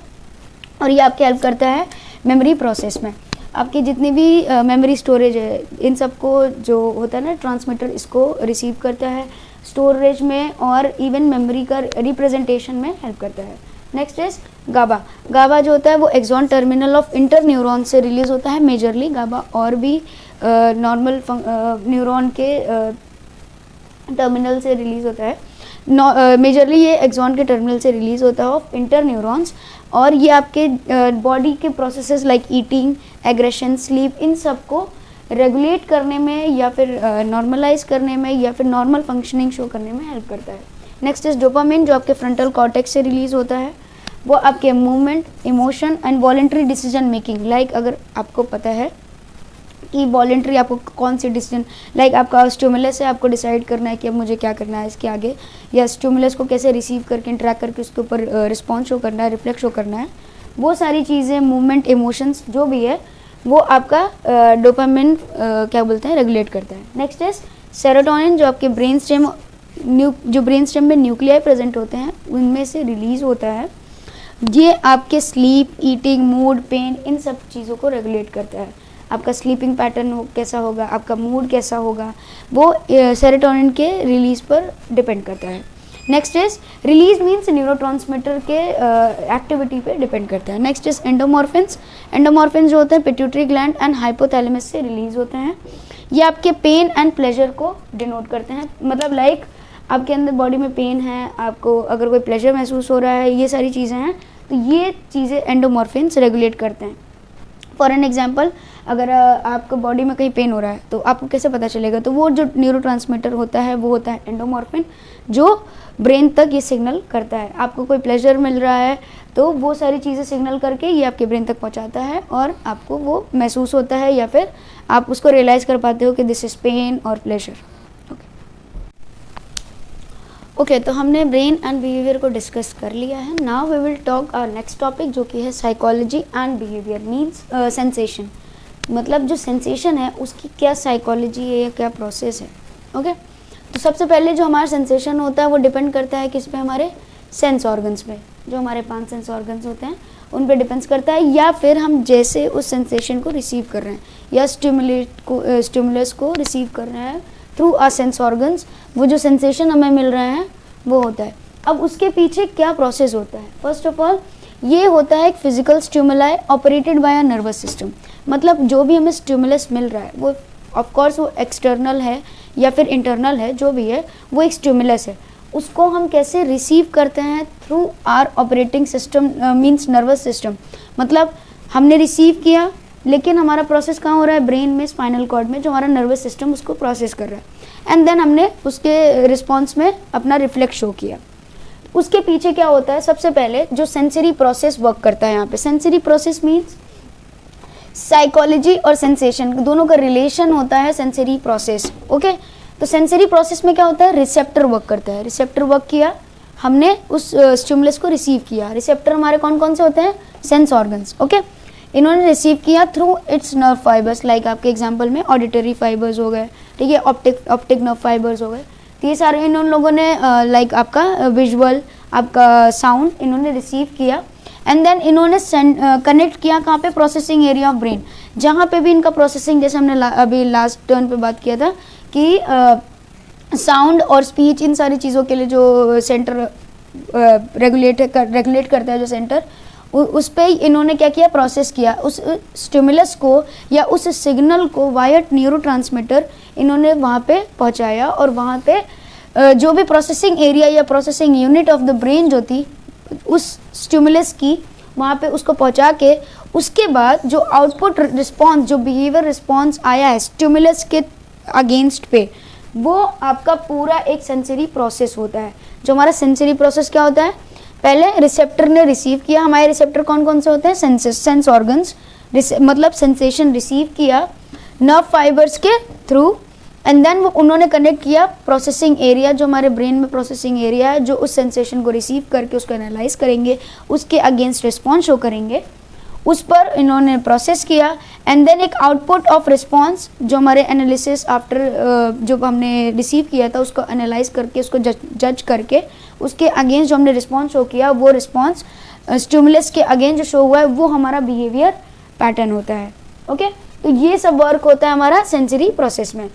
और ये आपके हेल्प करता है मेमोरी प्रोसेस में। आपकी जितनी भी मेमोरी स्टोरेज है, इन सबको जो होता है ना ट्रांसमीटर, इसको रिसीव करता है स्टोरेज में, और इवन मेमोरी का रिप्रेजेंटेशन में हेल्प करता है। नेक्स्ट इज गाबा। गाबा जो होता है वो axon terminal of interneuron से रिलीज होता है मेजरली गाबा, और भी नॉर्मल न्यूरॉन के टर्मिनल से रिलीज होता है। मेजरली ये एक्सॉन के टर्मिनल से रिलीज होता है ऑफ इंटर न्यूरॉन्स, और ये आपके बॉडी के processes like eating, aggression, sleep, इन सब को रेगुलेट करने में या फिर नॉर्मलाइज करने में या फिर नॉर्मल फंक्शनिंग शो करने में हेल्प करता है। नेक्स्ट इज डोपामिन, जो आपके फ्रंटल कॉर्टेक्स से रिलीज होता है, वो आपके movement, emotion and voluntary decision making, like अगर आपको पता है कि वॉलेंट्री आपको कौन सी डिसीजन, लाइक आपका स्टिमुलस है, आपको डिसाइड करना है कि अब मुझे क्या करना है इसके आगे, या स्टिमुलस को कैसे रिसीव करके इंटरैक्ट करके उसके ऊपर रिस्पॉन्स शो करना है, रिफ्लेक्ट शो करना है, वो सारी चीज़ें, मूवमेंट, इमोशंस जो भी है, वो आपका डोपामिन क्या बोलते हैं, रेगुलेट करता है। नेक्स्ट इज सेरोटोनिन, जो आपके ब्रेन स्टेम जो ब्रेन स्टेम में न्यूक्लियाई प्रेजेंट होते हैं उनमें से रिलीज होता है। ये आपके स्लीप, ईटिंग, मूड, पेन, इन सब चीज़ों को रेगुलेट करता है। आपका स्लीपिंग पैटर्न कैसा होगा, आपका मूड कैसा होगा, वो सेरोटोनिन के रिलीज पर डिपेंड करता है। Next is release means neurotransmitter के एक्टिविटी पे डिपेंड करता है। Next is endomorphins. एंडोमॉर्फिन्स जो होते हैं पिट्यूटरी ग्लैंड एंड हाइपोथैलेमस से रिलीज होते हैं। ये आपके पेन एंड प्लेजर को डिनोट करते हैं, मतलब लाइक आपके अंदर बॉडी में पेन है, आपको अगर कोई प्लेजर महसूस हो रहा है, ये सारी चीज़ें हैं, तो ये चीज़ें एंडोमॉर्फिन्स रेगुलेट करते हैं। फॉर एन एग्जाम्पल, अगर आपको बॉडी में कहीं पेन हो रहा है तो आपको कैसे पता चलेगा, तो वो जो न्यूरोट्रांसमीटर होता है वो होता है एंडोमॉर्फिन, जो ब्रेन तक ये सिग्नल करता है। आपको कोई प्लेजर मिल रहा है तो वो सारी चीज़ें सिग्नल करके ये आपके ब्रेन तक पहुंचाता है, और आपको वो महसूस होता है या फिर आप उसको रियलाइज़ कर पाते हो कि दिस इज़ पेन और प्लेजर। ओके, तो हमने ब्रेन एंड बिहेवियर को डिस्कस कर लिया है। Now we will talk our next topic, जो कि है psychology and behaviour means sensation. मतलब जो सेंसेशन है उसकी क्या साइकोलॉजी है या क्या प्रोसेस है। ओके, तो सबसे पहले जो हमारा सेंसेशन होता है वो डिपेंड करता है किस पे, हमारे सेंस ऑर्गन्स पे। जो हमारे 5 सेंस ऑर्गन्स होते हैं उन पे डिपेंड्स करता है, या फिर हम जैसे उस सेंसेशन को रिसीव कर रहे हैं या स्टिमुलस को रिसीव कर रहे हैं थ्रू आवर सेंस ऑर्गन्स, वो जो सेंसेशन हमें मिल रहा है वो होता है। अब उसके पीछे क्या प्रोसेस होता है, फर्स्ट ऑफ ऑल ये होता है एक physical stimuli operated by a nervous system. मतलब जो भी हमें स्टिमुलस मिल रहा है वो ऑफ कोर्स वो एक्सटर्नल है या फिर इंटरनल है, जो भी है वो एक स्टिमुलस है। उसको हम कैसे रिसीव करते हैं, through our operating system means nervous system. मतलब हमने रिसीव किया, लेकिन हमारा प्रोसेस कहाँ हो रहा है, ब्रेन में, स्पाइनल कॉर्ड में, जो हमारा नर्वस सिस्टम उसको प्रोसेस कर रहा है, एंड देन हमने उसके रिस्पॉन्स में अपना रिफ्लेक्ट शो किया। उसके पीछे क्या होता है, सबसे पहले जो सेंसरी प्रोसेस वर्क करता है यहाँ पे। सेंसरी प्रोसेस मीन्स साइकोलॉजी और सेंसेशन दोनों का रिलेशन होता है सेंसरी प्रोसेस। ओके, तो सेंसरी प्रोसेस में क्या होता है, रिसेप्टर वर्क करता है। रिसेप्टर वर्क किया, हमने उस स्टिमुलस को रिसीव किया। रिसेप्टर हमारे कौन कौन से होते हैं, सेंस ऑर्गन्स। ओके, इन्होंने रिसीव किया through it's nerve fibres, like आपके एग्जांपल में ऑडिटरी फाइबर्स हो गए, ठीक है, ऑप्टिक नर्व फाइबर्स हो गए। तो ये सारे इन लोगों ने लाइक आपका विजुअल, आपका साउंड इन्होंने रिसीव किया, एंड देन इन्होंने कनेक्ट किया कहाँ पे, प्रोसेसिंग एरिया ऑफ ब्रेन। जहाँ पे भी इनका प्रोसेसिंग, जैसे हमने अभी लास्ट टर्न पे बात किया था कि साउंड और स्पीच, इन सारी चीज़ों के लिए जो सेंटर रेगुलेट करता है, जो सेंटर, उस पे इन्होंने क्या किया, प्रोसेस किया उस स्टिमुलस को या उस सिग्नल को वाया न्यूरोट्रांसमीटर इन्होंने वहाँ पे पहुँचाया, और वहाँ पे जो भी प्रोसेसिंग एरिया या processing unit of the brain जो थी उस स्टिमुलस की, वहाँ पे उसको पहुँचा के उसके बाद जो आउटपुट रिस्पॉन्स, जो बिहेवियर रिस्पॉन्स आया है स्टिमुलस के अगेंस्ट पे, वो आपका पूरा एक सेंसरी प्रोसेस होता है। जो हमारा सेंसरी प्रोसेस क्या होता है, पहले रिसेप्टर ने रिसीव किया। हमारे रिसेप्टर कौन कौन से होते हैं, सेंस ऑर्गन्स, मतलब सेंसेशन रिसीव किया नर्व फाइबर्स के थ्रू, एंड देन वो उन्होंने कनेक्ट किया प्रोसेसिंग एरिया, जो हमारे ब्रेन में प्रोसेसिंग एरिया है, जो उस सेंसेशन को रिसीव करके उसको एनालाइज करेंगे, उसके अगेंस्ट रिस्पॉन्स शो करेंगे, उस पर इन्होंने प्रोसेस किया, एंड देन एक आउटपुट ऑफ रिस्पॉन्स जो हमारे एनालिसिस आफ्टर जो हमने रिसीव किया था उसको एनालाइज करके उसको जज करके उसके अगेंस्ट जो हमने रिस्पॉन्स शो किया वो रिस्पॉन्स स्टिमुलस के अगेंस्ट जो शो हुआ है वो हमारा बिहेवियर पैटर्न होता है। ओके, तो ये सब वर्क होता है हमारा सेंसरी प्रोसेस में।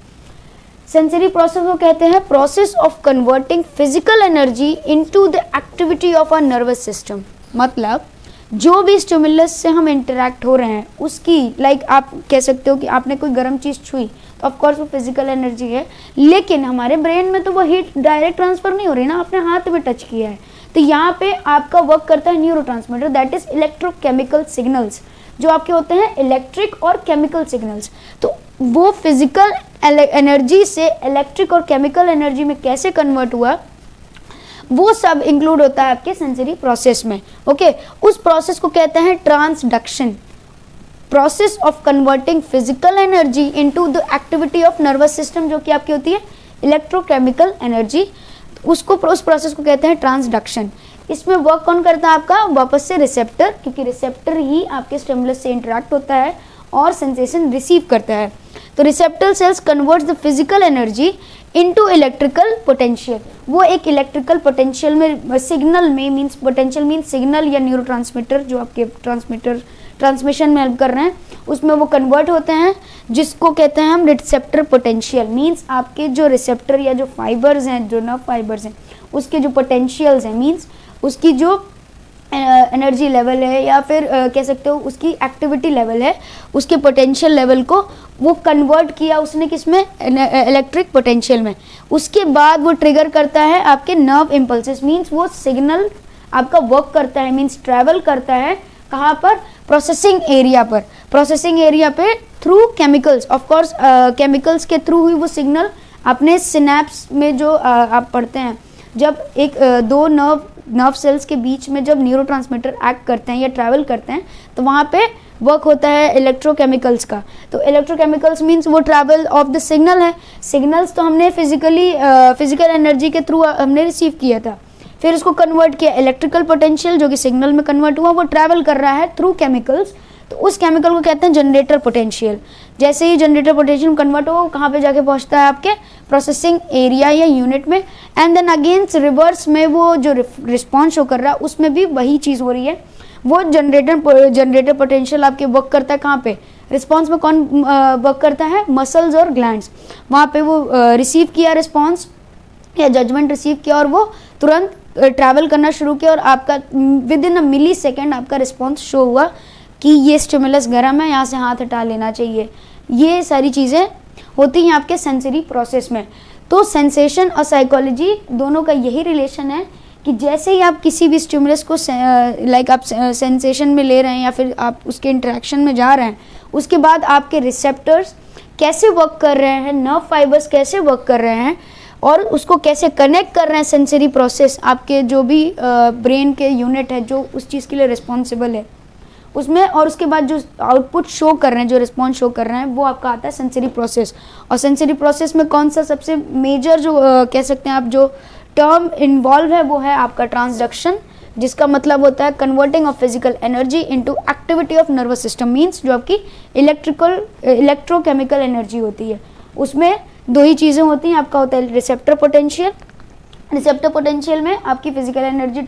सेंसरी प्रोसेस को कहते हैं process of converting physical energy into the activity of our nervous system. मतलब जो भी स्टिमुलस से हम इंटरेक्ट हो रहे हैं उसकी लाइक आप कह सकते हो कि आपने कोई गर्म चीज़ छुई तो ऑफकोर्स वो फिजिकल एनर्जी है, लेकिन हमारे ब्रेन में तो वो हीट डायरेक्ट ट्रांसफर नहीं हो रही ना, आपने हाथ में टच किया है तो यहाँ पे आपका वर्क करता है neurotransmitter that is electrochemical signals, जो आपके होते हैं इलेक्ट्रिक और केमिकल सिग्नल्स। तो वो फिजिकल एनर्जी से इलेक्ट्रिक और केमिकल एनर्जी में कैसे कन्वर्ट हुआ वो सब इंक्लूड होता है आपके सेंसरी प्रोसेस में। ओके, उस प्रोसेस को कहते हैं transduction, process of converting physical energy into the activity of nervous system, जो कि आपकी होती है इलेक्ट्रोकेमिकल एनर्जी। उसको उस प्रोसेस को कहते हैं ट्रांसडक्शन। इसमें वर्क कौन करता है आपका, वापस से रिसेप्टर, क्योंकि रिसेप्टर ही आपके स्टिमुलस से इंटरेक्ट होता है और सेंसेशन रिसीव करता है। तो receptor cells converts the physical energy into electrical potential. वो एक इलेक्ट्रिकल पोटेंशियल में सिग्नल में मींस पोटेंशियल मींस सिग्नल या न्यूरोट्रांसमीटर जो आपके ट्रांसमिशन में हेल्प कर रहे हैं उसमें वो कन्वर्ट होते हैं, जिसको कहते हैं हम रिसेप्टर पोटेंशियल। मींस आपके जो रिसेप्टर या जो फाइबर्स हैं, जो नर्व फाइबर्स हैं, उसके जो पोटेंशियल्स हैं मींस उसकी जो एनर्जी लेवल है या फिर कह सकते हो उसकी एक्टिविटी लेवल है, उसके पोटेंशियल लेवल को वो कन्वर्ट किया उसने किसमें, इलेक्ट्रिक पोटेंशियल में। उसके बाद वो ट्रिगर करता है आपके नर्व इम्पल्सेस, मींस वो सिग्नल आपका वर्क करता है, मींस ट्रैवल करता है कहाँ पर, प्रोसेसिंग एरिया पर। प्रोसेसिंग एरिया पे through chemicals, of course chemicals के थ्रू ही वो सिग्नल अपने सिनेप्स में जो आप पढ़ते हैं, जब एक दो नर्व सेल्स के बीच में जब न्यूरोट्रांसमीटर एक्ट करते हैं या ट्रैवल करते हैं तो वहाँ पे वर्क होता है इलेक्ट्रोकेमिकल्स का। तो इलेक्ट्रोकेमिकल्स मींस वो ट्रैवल ऑफ द सिग्नल है। सिग्नल्स तो हमने फिजिकल एनर्जी के थ्रू हमने रिसीव किया था, फिर उसको कन्वर्ट किया इलेक्ट्रिकल पोटेंशियल जो कि सिग्नल में कन्वर्ट हुआ, वो ट्रैवल कर रहा है थ्रू केमिकल्स, तो उस केमिकल को कहते हैं जनरेटर पोटेंशियल। जैसे ही जनरेटर पोटेंशियल कन्वर्ट हो कहाँ पे जाके पहुँचता है आपके प्रोसेसिंग एरिया या यूनिट में, एंड देन अगेंस्ट रिवर्स में वो जो रिस्पॉन्स शो कर रहा है उसमें भी वही चीज़ हो रही है। वो जनरेटर पोटेंशियल आपके वर्क करता है कहाँ पे, रिस्पॉन्स में कौन वर्क करता है, मसल्स और ग्लैंड्स। वहाँ पे वो रिसीव किया रिस्पॉन्स या जजमेंट रिसीव किया और वो तुरंत ट्रैवल करना शुरू किया और आपका within a millisecond आपका रिस्पॉन्स शो हुआ कि ये स्टिमुलस गर्म है, यहाँ से हाथ हटा लेना चाहिए। ये सारी चीज़ें होती हैं आपके सेंसरी प्रोसेस में। तो सेंसेशन और साइकोलॉजी दोनों का यही रिलेशन है कि जैसे ही आप किसी भी स्टिमुलस को लाइक आप सेंसेशन में ले रहे हैं या फिर आप उसके इंटरेक्शन में जा रहे हैं, उसके बाद आपके रिसेप्टर्स कैसे वर्क कर रहे हैं, नर्व फाइबर्स कैसे वर्क कर रहे हैं और उसको कैसे कनेक्ट कर रहे हैं सेंसरी प्रोसेस, आपके जो भी ब्रेन के यूनिट है जो उस चीज़ के लिए रिस्पॉन्सिबल है उसमें, और उसके बाद जो आउटपुट शो कर रहे हैं, जो रिस्पॉन्स शो कर रहे हैं, वो आपका आता है सेंसरी प्रोसेस। और सेंसरी प्रोसेस में कौन सा सबसे मेजर जो कह सकते हैं आप जो टर्म इन्वॉल्व है वो है आपका ट्रांसडक्शन, जिसका मतलब होता है converting of physical energy into activity of nervous system, means जो आपकी इलेक्ट्रोकेमिकल एनर्जी होती है। उसमें दो ही चीज़ें होती हैं, आपका होता है रिसेप्टर पोटेंशियल। रिसेप्टर पोटेंशियल में आपकी फिजिकल एनर्जी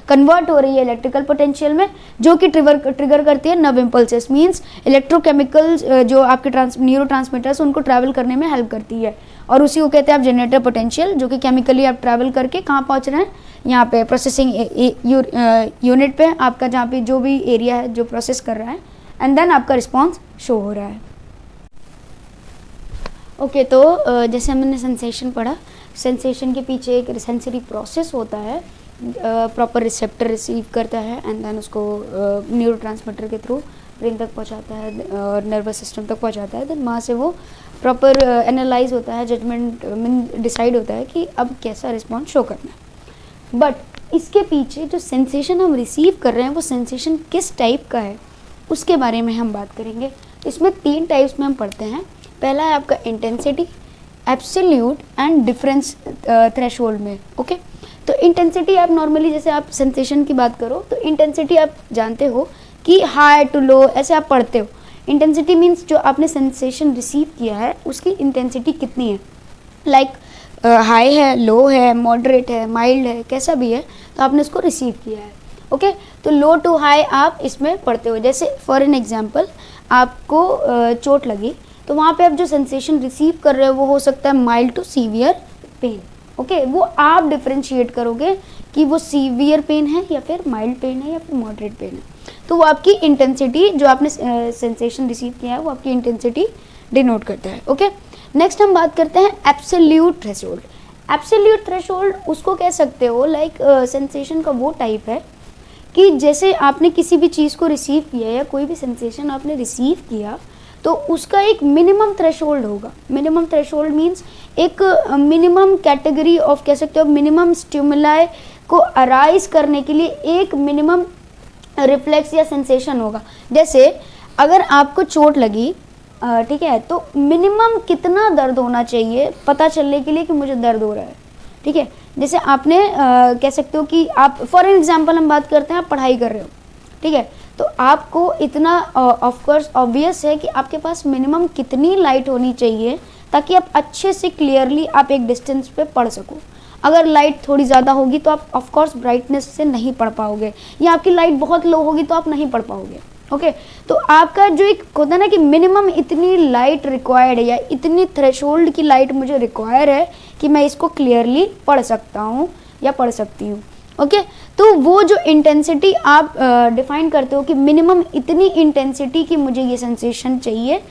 कन्वर्ट हो रही है इलेक्ट्रिकल पोटेंशियल में, जो कि ट्रिगर करती है नर्व इम्पल्सेस, मींस इलेक्ट्रोकेमिकल्स जो आपके न्यूरोट्रांसमीटर्स उनको ट्रैवल करने में हेल्प करती है। और उसी को कहते हैं आप जनरेटर पोटेंशियल, जो कि केमिकली आप ट्रैवल करके कहाँ पहुँच रहे हैं, यहाँ पे प्रोसेसिंग यूनिट पे आपका, जहाँ पे जो भी एरिया है जो प्रोसेस कर रहा है, एंड देन आपका रिस्पॉन्स शो हो रहा है। ओके, तो जैसे हमने सेंसेशन पढ़ा, सेंसेशन के पीछे एक सेंसरी प्रोसेस होता है, प्रॉपर रिसेप्टर रिसीव करता है एंड देन उसको न्यूरोट्रांसमीटर के थ्रू ब्रेन तक पहुंचाता है और नर्वस सिस्टम तक पहुंचाता है। देन वहाँ से वो प्रॉपर एनालाइज होता है, जजमेंट में डिसाइड होता है कि अब कैसा रिस्पॉन्स शो करना है। बट इसके पीछे जो सेंसेशन हम रिसीव कर रहे हैं वो सेंसेशन किस टाइप का है उसके बारे में हम बात करेंगे। इसमें 3 टाइप्स में हम पढ़ते हैं। पहला है आपका intensity, absolute and difference threshold में। ओके, तो इंटेंसिटी आप नॉर्मली जैसे आप सेंसेशन की बात करो तो इंटेंसिटी आप जानते हो कि हाई टू लो ऐसे आप पढ़ते हो। इंटेंसिटी मीन्स जो आपने सेंसेशन रिसीव किया है उसकी इंटेंसिटी कितनी है, लाइक हाई है, लो है, मॉडरेट है, माइल्ड है, कैसा भी है, तो आपने उसको रिसीव किया है। ओके, तो लो टू हाई आप इसमें पढ़ते हो। जैसे फॉर एन एग्जांपल आपको चोट लगी तो वहाँ पे आप जो सेंसेशन रिसीव कर रहे हो वो हो सकता है mild to severe pain. Okay, वो आप डिफ्रेंशिएट करोगे कि वो सीवियर पेन है या फिर माइल्ड पेन है या फिर मॉडरेट पेन है। तो वो आपकी इंटेंसिटी जो आपने सेंसेशन रिसीव किया है वो आपकी इंटेंसिटी डिनोट करता है। ओके, नेक्स्ट हम बात करते हैं एब्सोल्यूट थ्रेशोल्ड। एब्सोल्यूट थ्रेशोल्ड उसको कह सकते हो लाइक सेंसेशन का वो टाइप है कि जैसे आपने किसी भी चीज़ को रिसीव किया या कोई भी सेंसेशन आपने रिसीव किया तो उसका एक मिनिमम थ्रेशोल्ड होगा। मिनिमम थ्रेशोल्ड मीन्स एक मिनिमम कैटेगरी ऑफ कह सकते हो, मिनिमम स्टिमुलाई को अराइज करने के लिए एक मिनिमम रिफ्लेक्स या सेंसेशन होगा। जैसे अगर आपको चोट लगी, ठीक है, तो मिनिमम कितना दर्द होना चाहिए पता चलने के लिए कि मुझे दर्द हो रहा है। ठीक है, जैसे आपने कह सकते हो कि आप फॉर एग्जांपल हम बात करते हैं, आप पढ़ाई कर रहे हो, ठीक है, तो आपको इतना ऑफ कोर्स ऑब्वियस है कि आपके पास मिनिमम कितनी लाइट होनी चाहिए ताकि आप अच्छे से क्लियरली आप एक डिस्टेंस पे पढ़ सको। अगर लाइट थोड़ी ज़्यादा होगी तो आप ऑफ कोर्स ब्राइटनेस से नहीं पढ़ पाओगे, या आपकी लाइट बहुत लो होगी तो आप नहीं पढ़ पाओगे। ओके, तो आपका जो एक होता है ना कि मिनिमम इतनी लाइट रिक्वायर्ड है या इतनी थ्रेशोल्ड की लाइट मुझे रिक्वायर है कि मैं इसको क्लियरली पढ़ सकता हूँ या पढ़ सकती हूँ। ओके, तो वो जो इंटेंसिटी आप डिफाइन करते हो कि मिनिमम इतनी इंटेंसिटी की मुझे ये सेंसेशन चाहिए,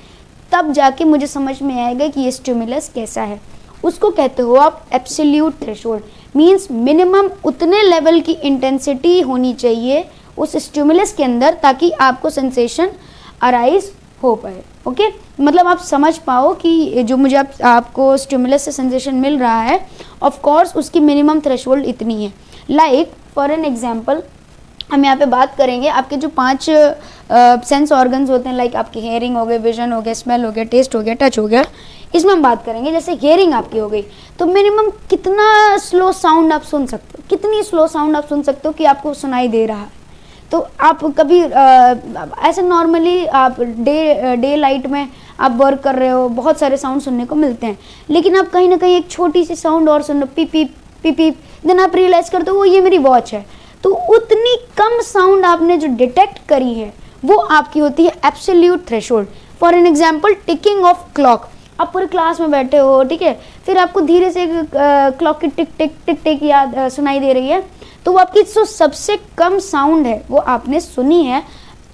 तब जाके मुझे समझ में आएगा कि ये स्टिमुलस कैसा है, उसको कहते हो आप एब्सोल्यूट थ्रेशोल्ड। मीन्स मिनिमम उतने लेवल की इंटेंसिटी होनी चाहिए उस स्टिमुलस के अंदर ताकि आपको सेंसेशन अराइज हो पाए। ओके, मतलब आप समझ पाओ कि जो मुझे आपको स्टिमुलस से सेंसेशन मिल रहा है ऑफ कोर्स उसकी मिनिमम थ्रेशोल्ड इतनी है। लाइक फॉर एन एग्जांपल हम यहाँ पे बात करेंगे आपके जो 5 सेंस ऑर्गन्स होते हैं, लाइक आपकी हेयरिंग हो गए, विजन हो गया, स्मेल हो गया, टेस्ट हो गया, टच हो गया, इसमें हम बात करेंगे। जैसे हेयरिंग आपकी हो गई तो मिनिमम कितना स्लो साउंड आप सुन सकते हो, कितनी स्लो साउंड आप सुन सकते हो कि आपको सुनाई दे रहा है। तो आप कभी ऐसे नॉर्मली आप डे लाइट में आप वर्क कर रहे हो, बहुत सारे साउंड सुनने को मिलते हैं, लेकिन आप कहीं ना कहीं एक छोटी सी साउंड और सुन लो, पीप पीप पीप पीप, देन आप रियलाइज करते हो वो ये मेरी वॉच है। तो उतनी कम साउंड आपने जो डिटेक्ट करी है वो आपकी होती है absolute threshold. For an example ticking of clock, आप पूरे क्लास में बैठे हो, ठीक है, फिर आपको धीरे से क्लॉक की टिक टिक टिक टिक याद सुनाई दे रही है, तो वो आपकी जो सबसे कम साउंड है वो आपने सुनी है,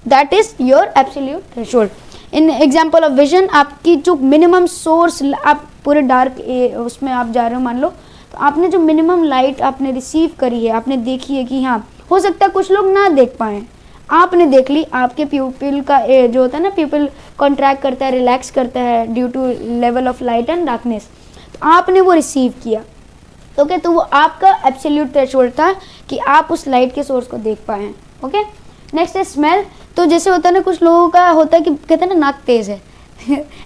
that is your absolute threshold. In example of vision, आपकी जो मिनिमम सोर्स, आप पूरे डार्क उसमें आप जा रहे हो मान लो, तो आपने जो मिनिमम लाइट आपने रिसीव करी है, आपने देखी है कि हाँ हो सकता है कुछ लोग ना देख पाएँ, आपने देख ली, आपके प्यूपिल का जो होता है ना, प्यूपिल कॉन्ट्रैक्ट करता है, रिलैक्स करता है due to level of light and darkness, तो आपने वो रिसीव किया। ओके, तो वो आपका एब्सोल्यूट थ्रेशोल्ड था कि आप उस लाइट के सोर्स को देख पाए। ओके, नेक्स्ट है स्मेल। तो जैसे होता है ना, कुछ लोगों का होता है कि कहते हैं ना नाक तेज़ है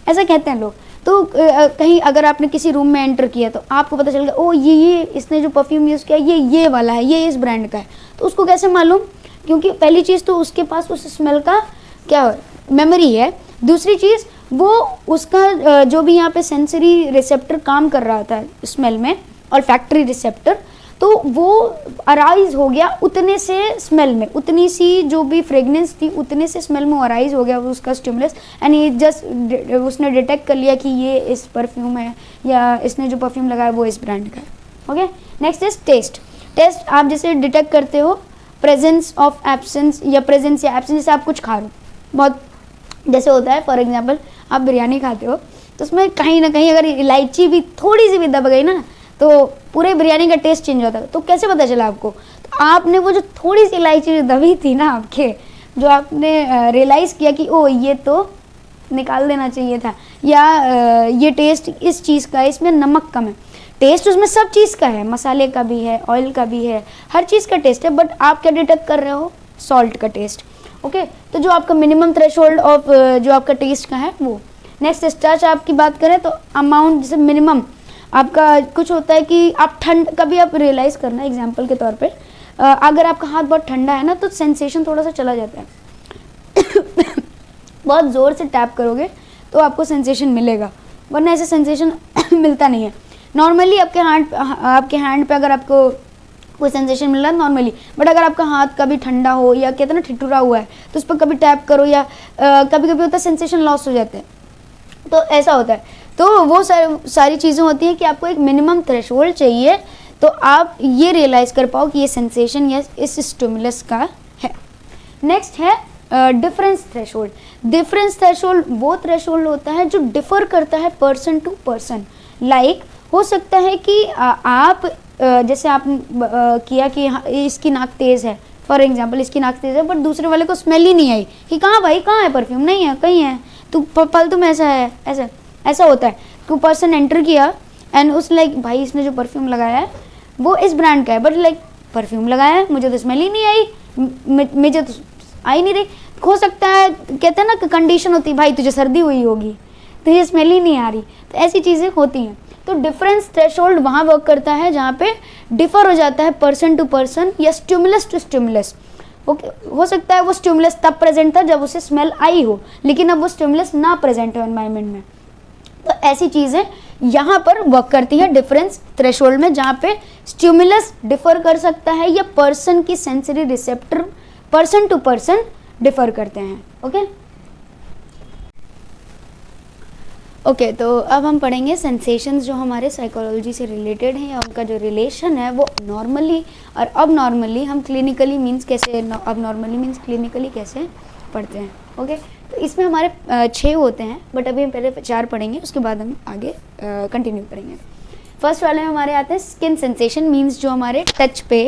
ऐसा कहते हैं लोग। तो कहीं अगर आपने किसी रूम में एंटर किया तो आपको पता चल गया ओ ये इसने जो परफ्यूम यूज़ किया ये वाला है, ये इस ब्रांड का है। तो उसको कैसे मालूम? क्योंकि पहली चीज़ तो उसके पास उस स्मेल का क्या मेमोरी है, दूसरी चीज़ वो उसका जो भी यहाँ पे सेंसरी रिसेप्टर काम कर रहा था स्मेल में, और फैक्ट्री रिसेप्टर, तो वो अराइज हो गया उतने से स्मेल में, उतनी सी जो भी फ्रेगनेंस थी उतने से स्मेल में अराइज हो गया उसका स्टिमुलस, एंड ये जस्ट उसने डिटेक्ट कर लिया कि ये इस परफ्यूम है या इसने जो परफ्यूम लगाया वो इस ब्रांड का है। Okay, next is taste. Taste आप जैसे डिटेक्ट करते हो प्रेजेंस ऑफ एब्सेंस या प्रेजेंस या एब्सेंस, जैसे आप कुछ खा रहे हो, बहुत जैसे होता है फॉर एग्जाम्पल आप बिरयानी खाते हो तो उसमें कहीं ना कहीं अगर इलायची भी थोड़ी सी भी दब गई ना तो पूरे बिरयानी का टेस्ट चेंज होता है। तो कैसे पता चला आपको? तो आपने वो जो थोड़ी सी इलायची जो दबी थी ना आपके, जो आपने रियलाइज़ किया कि ओ ये तो निकाल देना चाहिए था, या ये टेस्ट इस चीज़ का है, इसमें नमक कम है। टेस्ट उसमें सब चीज़ का है, मसाले का भी है, ऑयल का भी है, हर चीज़ का टेस्ट है, बट आप क्या डिटेक्ट कर रहे हो? सॉल्ट का टेस्ट। ओके, तो जो आपका मिनिमम थ्रेशोल्ड ऑफ जो आपका टेस्ट का है वो। नेक्स्ट टच आपकी बात करें तो अमाउंट, जैसे मिनिमम आपका कुछ होता है कि आप ठंड कभी आप रियलाइज़ करना, एग्जांपल के तौर पे अगर आपका हाथ बहुत ठंडा है ना तो सेंसेशन थोड़ा सा चला जाता है बहुत ज़ोर से टैप करोगे तो आपको सेंसेशन मिलेगा, वरना ऐसे सेंसेशन मिलता नहीं है। नॉर्मली आपके हैंड पे अगर आपको कोई सेंसेशन मिल रहा है नॉर्मली, बट अगर आपका हाथ कभी ठंडा हो या कहते हैं ना ठिठुरा हुआ है तो उस पर कभी टैप करो या कभी कभी होता है सेंसेशन लॉस हो जाते हैं, तो ऐसा होता है। तो वो सारी चीज़ें होती हैं कि आपको एक मिनिमम थ्रेशोल्ड चाहिए तो आप ये रियलाइज़ कर पाओ कि ये सेंसेशन या इस स्टिमुलस का है। नेक्स्ट है डिफरेंस थ्रेशोल्ड। डिफरेंस थ्रेशोल्ड वो थ्रेशोल्ड होता है जो डिफर करता है पर्सन टू पर्सन। लाइक हो सकता है कि आप जैसे आप किया कि इसकी नाक तेज़ है, फॉर एग्जांपल इसकी नाक तेज़ है, बट दूसरे वाले को स्मेल ही नहीं आई कि कहाँ भाई कहाँ है परफ्यूम, नहीं है कहीं है, तो फालतू में ऐसा है, ऐसा होता है। कोई पर्सन एंटर किया एंड उस लाइक भाई इसने जो परफ्यूम लगाया है वो इस ब्रांड का है, बट लाइक परफ्यूम लगाया है मुझे तो स्मेल ही नहीं आई, मुझे तो आई नहीं रही। हो सकता है कहते हैं ना कंडीशन होती है भाई तुझे सर्दी हुई होगी तो ये स्मेल ही नहीं आ रही, तो ऐसी चीज़ें होती हैं। तो डिफरेंस थ्रेशोल्ड वहाँ वर्क करता है जहाँ पे डिफर हो जाता है पर्सन टू पर्सन या स्टिमुलस टू स्टिमुलस। ओके, हो सकता है वो स्टिमुलस तब प्रेजेंट था जब उसे स्मेल आई हो, लेकिन अब वो स्टिमुलस ना प्रेजेंट हो एनवायरनमेंट में। तो ऐसी चीज़ें यहाँ पर वर्क करती है डिफरेंस थ्रेशोल्ड में, जहाँ पे स्टिमुलस डिफर कर सकता है या पर्सन की sensory receptor person to person differ करते हैं। ओके, तो अब हम पढ़ेंगे सेंसेशंस जो हमारे साइकोलॉजी से रिलेटेड हैं या उनका जो रिलेशन है वो नॉर्मली और अब नॉर्मली हम क्लिनिकली मीन्स कैसे, अब नॉर्मली मीन्स क्लिनिकली कैसे पढ़ते हैं। ओके, तो इसमें हमारे 6 होते हैं, बट अभी हम पहले 4 पढ़ेंगे, उसके बाद हम आगे कंटिन्यू करेंगे। फर्स्ट वाले में हमारे आते हैं स्किन सेंसेशन, मीन्स जो हमारे टच पे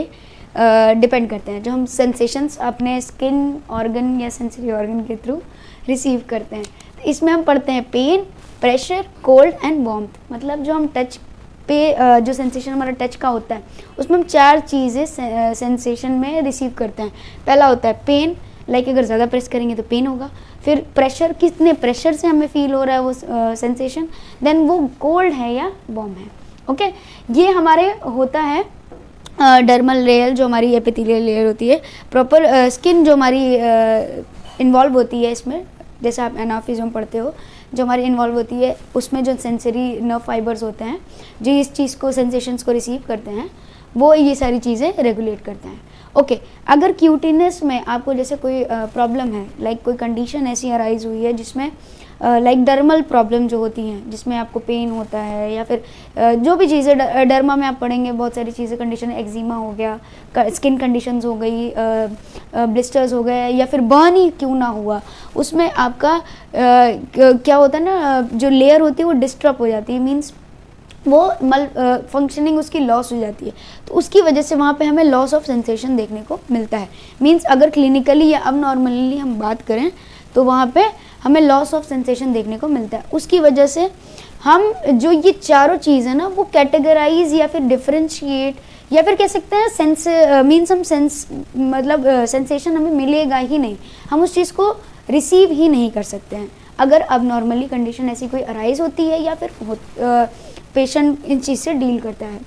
डिपेंड करते हैं, जो हम सेंसेशंस अपने स्किन ऑर्गन या सेंसरी ऑर्गन के थ्रू रिसीव करते हैं। तो इसमें हम पढ़ते हैं pain, pressure, cold and warmth. मतलब जो हम टच पे जो सेंसेशन हमारा टच का होता है उसमें हम 4 चीज़ें सेंसेशन में रिसीव करते हैं। पहला होता है पेन, लाइक अगर ज़्यादा प्रेस करेंगे तो पेन होगा। फिर प्रेशर, कितने प्रेशर से हमें फील हो रहा है वो सेंसेशन। देन वो कोल्ड है या वार्म है। ओके, ये हमारे होता है डर्मल लेयर, जो हमारी एपिथेलियल लेयर होती है। प्रॉपर स्किन जो हमारी इन्वॉल्व होती है इसमें, जैसे आप एनाफिज्म पढ़ते हो, जो हमारी इन्वॉल्व होती है उसमें जो सेंसरी नर्व फाइबर्स होते हैं जो इस चीज़ को सेंसेशंस को रिसीव करते हैं, वो ये सारी चीज़ें रेगुलेट करते हैं। ओके, अगर क्यूटीनेस में आपको जैसे कोई प्रॉब्लम है, लाइक कोई कंडीशन ऐसी अराइज हुई है जिसमें लाइक डर्मल प्रॉब्लम जो होती हैं जिसमें आपको पेन होता है, या फिर जो भी चीज़ें डर्मा में आप पढ़ेंगे बहुत सारी चीज़ें, कंडीशन एक्जिमा हो गया, स्किन कंडीशंस हो गई, ब्लिस्टर्स हो गए, या फिर बर्न ही क्यों ना हुआ, उसमें आपका क्या होता है ना, जो लेयर होती है वो डिस्टर्ब हो जाती है, मीन्स वो फंक्शनिंग उसकी लॉस हो जाती है। तो उसकी वजह से वहाँ पे हमें लॉस ऑफ सेंसेशन देखने को मिलता है। मीन्स अगर क्लिनिकली या अब नॉर्मली हम बात करें तो वहाँ पे हमें लॉस ऑफ सेंसेशन देखने को मिलता है। उसकी वजह से हम जो ये चारों चीज़ है ना वो कैटेगराइज या फिर डिफरेंशिएट या फिर कह सकते हैं सेंस, मीन्स हम सेंस मतलब सेंसेशन हमें मिलेगा ही नहीं, हम उस चीज़ को रिसीव ही नहीं कर सकते हैं अगर अब नॉर्मली कंडीशन ऐसी कोई अराइज होती है या फिर पेशेंट इन चीज़ से डील करता है।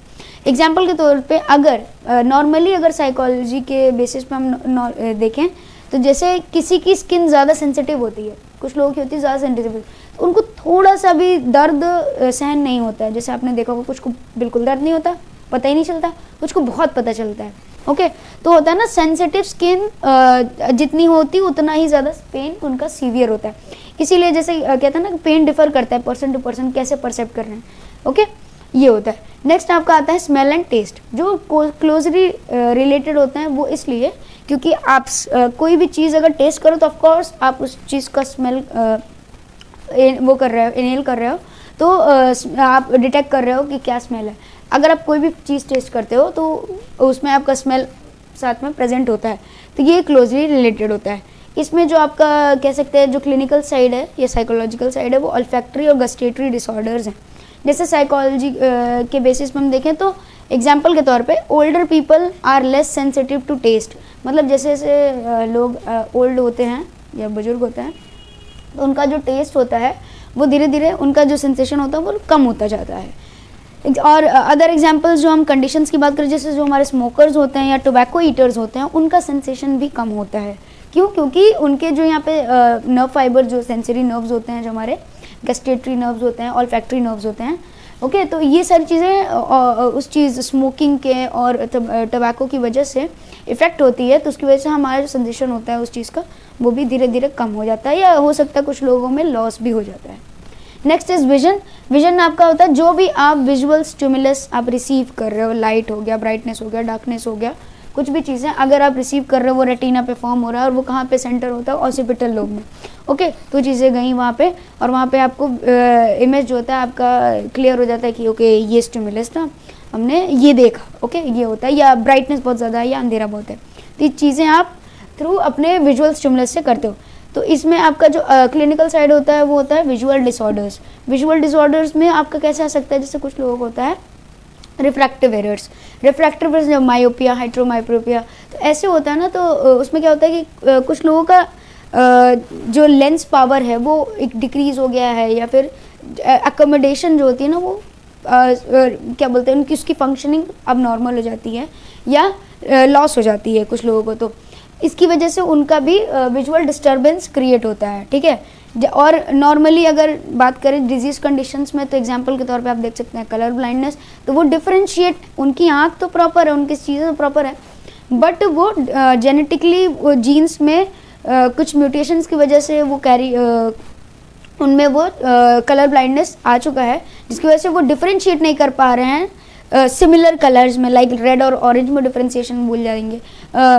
एग्जाम्पल के तौर पे अगर नॉर्मली अगर साइकोलॉजी के बेसिस पे हम देखें तो जैसे किसी की स्किन ज़्यादा सेंसिटिव होती है, कुछ लोगों की होती है ज़्यादा सेंसिटिव, तो उनको थोड़ा सा भी दर्द सहन नहीं होता है। जैसे आपने देखा होगा कुछ को बिल्कुल दर्द नहीं होता, पता ही नहीं चलता, कुछ को बहुत पता चलता है। ओके, तो होता है ना सेंसिटिव स्किन जितनी होती उतना ही ज़्यादा पेन उनका सीवियर होता है। इसीलिए जैसे कहते हैं ना पेन डिफर करता है पर्सन टू पर्सन, कैसे परसेप्ट कर रहे हैं। ओके, ये होता है। नेक्स्ट आपका आता है स्मेल एंड टेस्ट, जो क्लोजली रिलेटेड होते हैं। वो इसलिए क्योंकि आप कोई भी चीज़ अगर टेस्ट करो तो ऑफकोर्स आप उस चीज़ का स्मेल वो कर रहे हो, इनहेल कर रहे हो, तो आप डिटेक्ट कर रहे हो कि क्या स्मेल है। अगर आप कोई भी चीज़ टेस्ट करते हो तो उसमें आपका स्मेल साथ में प्रेजेंट होता है, तो ये क्लोजली रिलेटेड होता है। इसमें जो आपका कह सकते हैं जो क्लिनिकल साइड है या साइकोलॉजिकल साइड है वो ऑल्फैक्टरी और गस्टेटरी डिसऑर्डर्स हैं। जैसे साइकोलॉजी के बेसिस पे हम देखें तो एग्जाम्पल के तौर पे older people are less sensitive to taste, मतलब जैसे जैसे लोग ओल्ड होते हैं या बुजुर्ग होते हैं तो उनका जो टेस्ट होता है वो धीरे धीरे उनका जो सेंसेशन होता है वो कम होता जाता है। और अदर एग्जांपल्स जो हम कंडीशंस की बात करें, जैसे जो हमारे स्मोकर्स होते हैं या टोबैको ईटर्स होते हैं उनका सेंसेशन भी कम होता है। क्यों? क्योंकि उनके जो यहाँ पे नर्व फाइबर, जो सेंसरी नर्व्स होते हैं, जो हमारे गस्टेटरी नर्व्स होते हैं, ऑल्फैक्टरी नर्व्स होते हैं, ओके, तो ये सारी चीज़ें उस चीज़ स्मोकिंग के और टबैको की वजह से इफ़ेक्ट होती है, तो उसकी वजह से हमारा जो सेंसेशन होता है उस चीज़ का, वो भी धीरे धीरे कम हो जाता है, या हो सकता है कुछ लोगों में लॉस भी हो जाता है। Next is vision. विजन आपका होता है जो भी आप विजुअल स्टिमुलस आप रिसीव कर रहे हो, लाइट हो गया, ब्राइटनेस हो गया, डार्कनेस हो गया, कुछ भी चीज़ें अगर आप रिसीव कर रहे हो, वो रेटिना पे फॉर्म हो रहा है, और वो कहाँ पे सेंटर होता है? ऑसिपिटल लोब में, ओके, तो चीज़ें गई वहाँ पे, और वहाँ पे आपको इमेज जो होता है आपका क्लियर हो जाता है कि ओके ये स्टिमुलस था, हमने ये देखा, ओके ये होता है, या ब्राइटनेस बहुत ज़्यादा है या अंधेरा बहुत है, तो ये चीज़ें आप थ्रू अपने विजुअल स्टिमुलस से करते हो। तो इसमें आपका जो क्लिनिकल साइड होता है वो होता है विजुअल डिसऑर्डर्स। विजुअल डिसऑर्डर्स में आपका कैसे आ सकता है? जैसे कुछ लोगों को होता है refractive errors, refractive errors, myopia, hydromyopia, तो ऐसे होता है ना, तो उसमें क्या होता है कि कुछ लोगों का जो लेंस पावर है वो एक डिक्रीज हो गया है, या फिर अकोमोडेशन जो होती है ना वो क्या बोलते हैं, उनकी उसकी फंक्शनिंग अब नॉर्मल हो जाती है या लॉस हो जाती है कुछ लोगों को, तो इसकी वजह से उनका भी विजुअल डिस्टर्बेंस क्रिएट होता है, ठीक है। और नॉर्मली अगर बात करें डिजीज़ कंडीशंस में, तो एग्जांपल के तौर पे आप देख सकते हैं कलर ब्लाइंडनेस, तो वो डिफरेंशिएट, उनकी आँख तो प्रॉपर है, उनकी चीज़ें प्रॉपर है, बट वो जेनेटिकली जीन्स में कुछ म्यूटेशंस की वजह से वो कैरी उनमें वो कलर ब्लाइंडनेस आ चुका है, जिसकी वजह से वो डिफरेंशिएट नहीं कर पा रहे हैं सिमिलर कलर्स में, लाइक रेड और ऑरेंज में डिफरेंशिएशन भूल जाएंगे,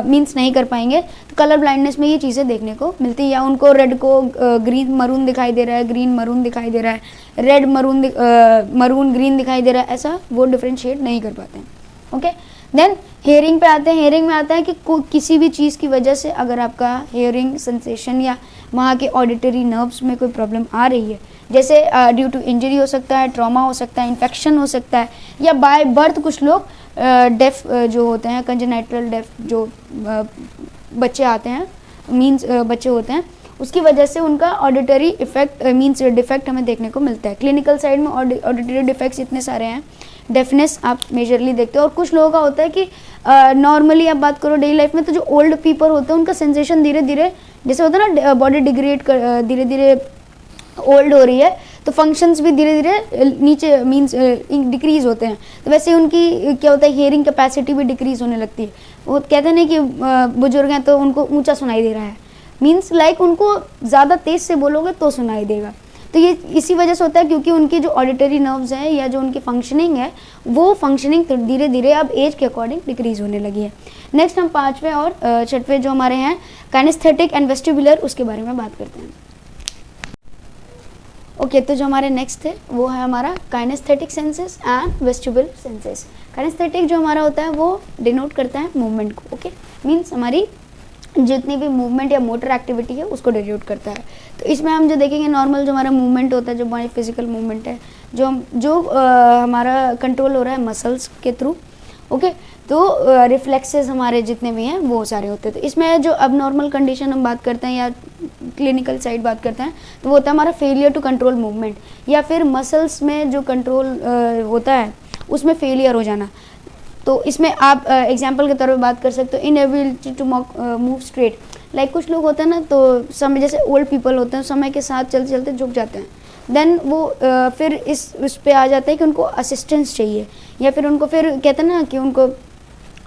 मींस नहीं कर पाएंगे, तो कलर ब्लाइंडनेस में ये चीज़ें देखने को मिलती है। या उनको रेड को ग्रीन मरून दिखाई दे रहा है, ग्रीन मरून दिखाई दे रहा है, रेड मरून ग्रीन दिखाई दे रहा है, ऐसा वो डिफरेंशिएट नहीं कर पाते हैं, ओके। देन हेयरिंग पे आते हैं। हेयरिंग में आता है कि किसी भी चीज़ की वजह से अगर आपका हेयरिंग सेंसेशन या वहाँ के ऑडिटरी नर्व्स में कोई प्रॉब्लम आ रही है, जैसे ड्यू टू इंजरी हो सकता है, ट्रॉमा हो सकता है, इन्फेक्शन हो सकता है, या बाय बर्थ कुछ लोग डेफ जो होते हैं, कंजेनाइटल डेफ जो बच्चे आते हैं, मीन्स बच्चे होते हैं, उसकी वजह से उनका ऑडिटरी इफेक्ट मीन्स डिफेक्ट हमें देखने को मिलता है। क्लिनिकल साइड में ऑडिटरी डिफेक्ट्स इतने सारे हैं, डेफनेस आप मेजरली देखते हो। और कुछ लोगों का होता है कि नॉर्मली आप बात करो डेली लाइफ में, तो जो ओल्ड पीपल होते हैं उनका सेंसेशन धीरे धीरे, जैसे होता है ना बॉडी डिग्रेड कर धीरे धीरे ओल्ड हो रही है, तो फंक्शंस भी धीरे धीरे नीचे मीन्स डिक्रीज होते हैं, तो वैसे उनकी क्या होता है, हियरिंग कैपेसिटी भी डिक्रीज होने लगती है। वो कहते हैं ना कि बुजुर्ग हैं तो उनको ऊंचा सुनाई दे रहा है, मीन्स लाइक उनको ज़्यादा तेज़ से बोलोगे तो सुनाई देगा, तो ये इसी वजह से होता है क्योंकि उनकी जो ऑडिटरी नर्व्स हैं या जो उनकी फंक्शनिंग है, वो फंक्शनिंग धीरे धीरे अब एज के अकॉर्डिंग डिक्रीज होने लगी है। नेक्स्ट हम पाँचवें और छठवें जो हमारे हैं काइनेस्थेटिक एंड वेस्टिबुलर, उसके बारे में बात करते हैं। ओके, तो जो हमारे नेक्स्ट है वो है हमारा kinesthetic senses and vestibular senses. Kinesthetic जो हमारा होता है वो डिनोट करता है मूवमेंट को, ओके, मीन्स हमारी जितनी भी मूवमेंट या मोटर एक्टिविटी है उसको डिनोट करता है। तो इसमें हम जो देखेंगे नॉर्मल जो हमारा मूवमेंट होता है, जो हमारी फिजिकल मूवमेंट है, जो हमारा कंट्रोल हो रहा है मसल्स के थ्रू, ओके, तो रिफ्लेक्सेस हमारे जितने भी हैं वो सारे होते हैं। तो इसमें जो अब नॉर्मल कंडीशन हम बात करते हैं या क्लिनिकल साइड बात करते हैं, तो वो होता है हमारा फेलियर टू कंट्रोल मूवमेंट, या फिर मसल्स में जो कंट्रोल होता है उसमें फेलियर हो जाना। तो इसमें आप एग्जांपल के तौर पे बात कर सकते हो, inability to move straight, like कुछ लोग होते हैं ना, तो समय जैसे ओल्ड पीपल होते हैं, समय के साथ चलते चलते झुक जाते हैं, देन वो फिर उस पे आ जाता है कि उनको असिस्टेंस चाहिए, या फिर उनको फिर कहते हैं ना कि उनको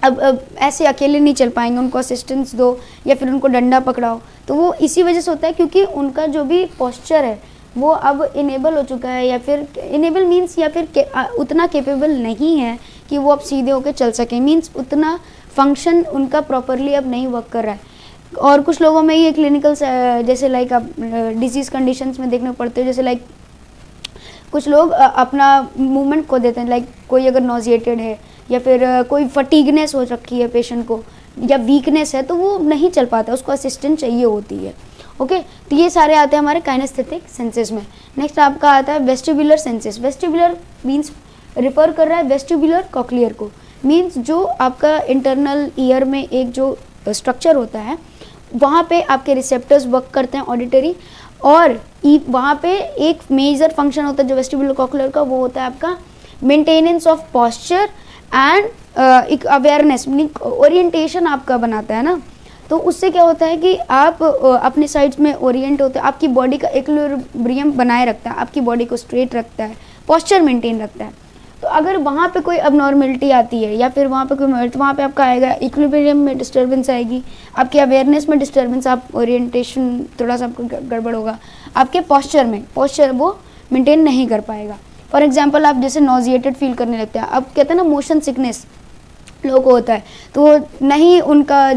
अब ऐसे अकेले नहीं चल पाएंगे, उनको असिस्टेंस दो या फिर उनको डंडा पकड़ाओ। तो वो इसी वजह से होता है क्योंकि उनका जो भी पोस्चर है वो अब इनेबल हो चुका है, या फिर इनेबल मीन्स या फिर उतना केपेबल नहीं है कि वो अब सीधे होकर चल सकें, मीन्स उतना फंक्शन उनका प्रॉपरली अब नहीं वर्क कर रहा है। और कुछ लोगों में ये क्लिनिकल जैसे लाइक आप डिजीज़ कंडीशंस में देखने पड़ते हो, जैसे लाइक कुछ लोग अपना मूवमेंट खो देते हैं, लाइक कोई अगर नॉजिएटेड है या फिर कोई फटीगनेस हो रखी है पेशेंट को, या वीकनेस है, तो वो नहीं चल पाता, उसको असिस्टेंट चाहिए होती है, ओके। तो ये सारे आते हैं हमारे काइनेस्थेटिक सेंसेस में। नेक्स्ट आपका आता है vestibular senses. Vestibular means refer कर रहा है वेस्टिबुलर कॉक्लियर को, मीन्स जो आपका इंटरनल ईयर में एक जो स्ट्रक्चर होता है वहाँ पे आपके रिसेप्टर्स वर्क करते हैं ऑडिटरी, और वहाँ पे एक मेजर फंक्शन होता है जो वेस्टिबुलर कॉक्लियर का, वो होता है आपका मेंटेनेंस ऑफ पॉस्चर एंड एक अवेयरनेस, मीनिंग ओरिएंटेशन आपका बनाता है ना। तो उससे क्या होता है कि आप अपने साइड्स में ओरिएंट होते हैं, आपकी बॉडी का इक्विलिब्रियम बनाए रखता है, आपकी बॉडी को स्ट्रेट रखता है, पोस्चर मेंटेन रखता है। तो अगर वहाँ पे कोई अबनॉर्मलिटी आती है या फिर वहाँ पे कोई, तो वहाँ पे आपका आएगा इक्विलिब्रियम में डिस्टर्बेंस आएगी, आपकी अवेयरनेस में डिस्टर्बेंस, आप ओरिएंटेशन थोड़ा सा आपको गड़बड़ होगा, आपके पोस्चर वो मेंटेन नहीं कर पाएगा। फॉर एग्जांपल आप जैसे नॉजिएटेड फील करने लगते हैं, अब कहते हैं ना मोशन सिकनेस लोगों को होता है, तो नहीं उनका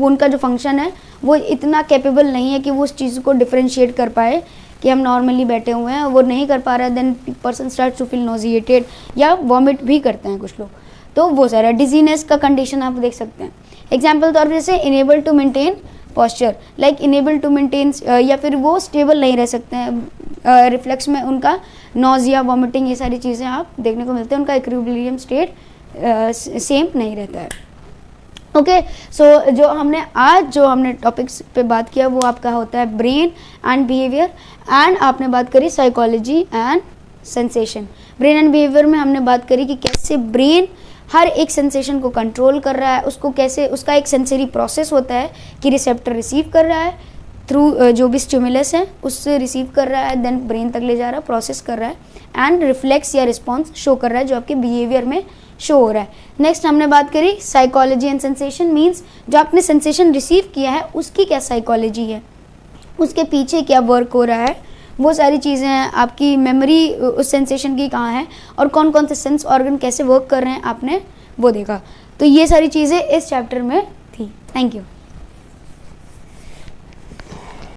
उनका जो फंक्शन है वो इतना कैपेबल नहीं है कि वो उस चीज़ को डिफरेंशिएट कर पाए कि हम नॉर्मली बैठे हुए हैं, वो नहीं कर पा रहा है, then person start to feel nauseated या वॉमिट भी करते हैं कुछ लोग। तो वो सारा डिजीनेस का कंडीशन आप देख सकते हैं। एग्जाम्पल तौर पर जैसे unable to maintain posture, like unable to maintain, या फिर वो स्टेबल नहीं रह सकते हैं, रिफ्लेक्स में उनका नॉजिया, वॉमिटिंग, ये सारी चीज़ें आप देखने को मिलते हैं, उनका इक्विलिब्रियम स्टेट सेम नहीं रहता है। ओके, सो जो हमने टॉपिक्स पे बात किया वो आपका होता है ब्रेन एंड बिहेवियर, एंड आपने बात करी psychology and sensation. Brain and behaviour में हमने बात करी कि कैसे ब्रेन हर एक सेंसेशन को कंट्रोल कर रहा है, उसको कैसे, उसका एक सेंसरी प्रोसेस होता है कि रिसेप्टर रिसीव कर रहा है थ्रू जो भी स्टिमुलस है उससे रिसीव कर रहा है, देन ब्रेन तक ले जा रहा है, प्रोसेस कर रहा है, एंड रिफ्लेक्स या रिस्पॉन्स शो कर रहा है जो आपके बिहेवियर में शो हो रहा है। नेक्स्ट हमने बात करी साइकोलॉजी एंड सेंसेशन, मीन्स जो आपने सेंसेशन रिसीव किया है उसकी क्या साइकोलॉजी है, उसके पीछे क्या वर्क हो रहा है, वो सारी चीज़ें हैं। आपकी मेमोरी उस सेंसेशन की कहाँ है और कौन कौन से सेंस ऑर्गन कैसे वर्क कर रहे हैं आपने वो देखा। तो ये सारी चीज़ें इस चैप्टर में थी। Thank you.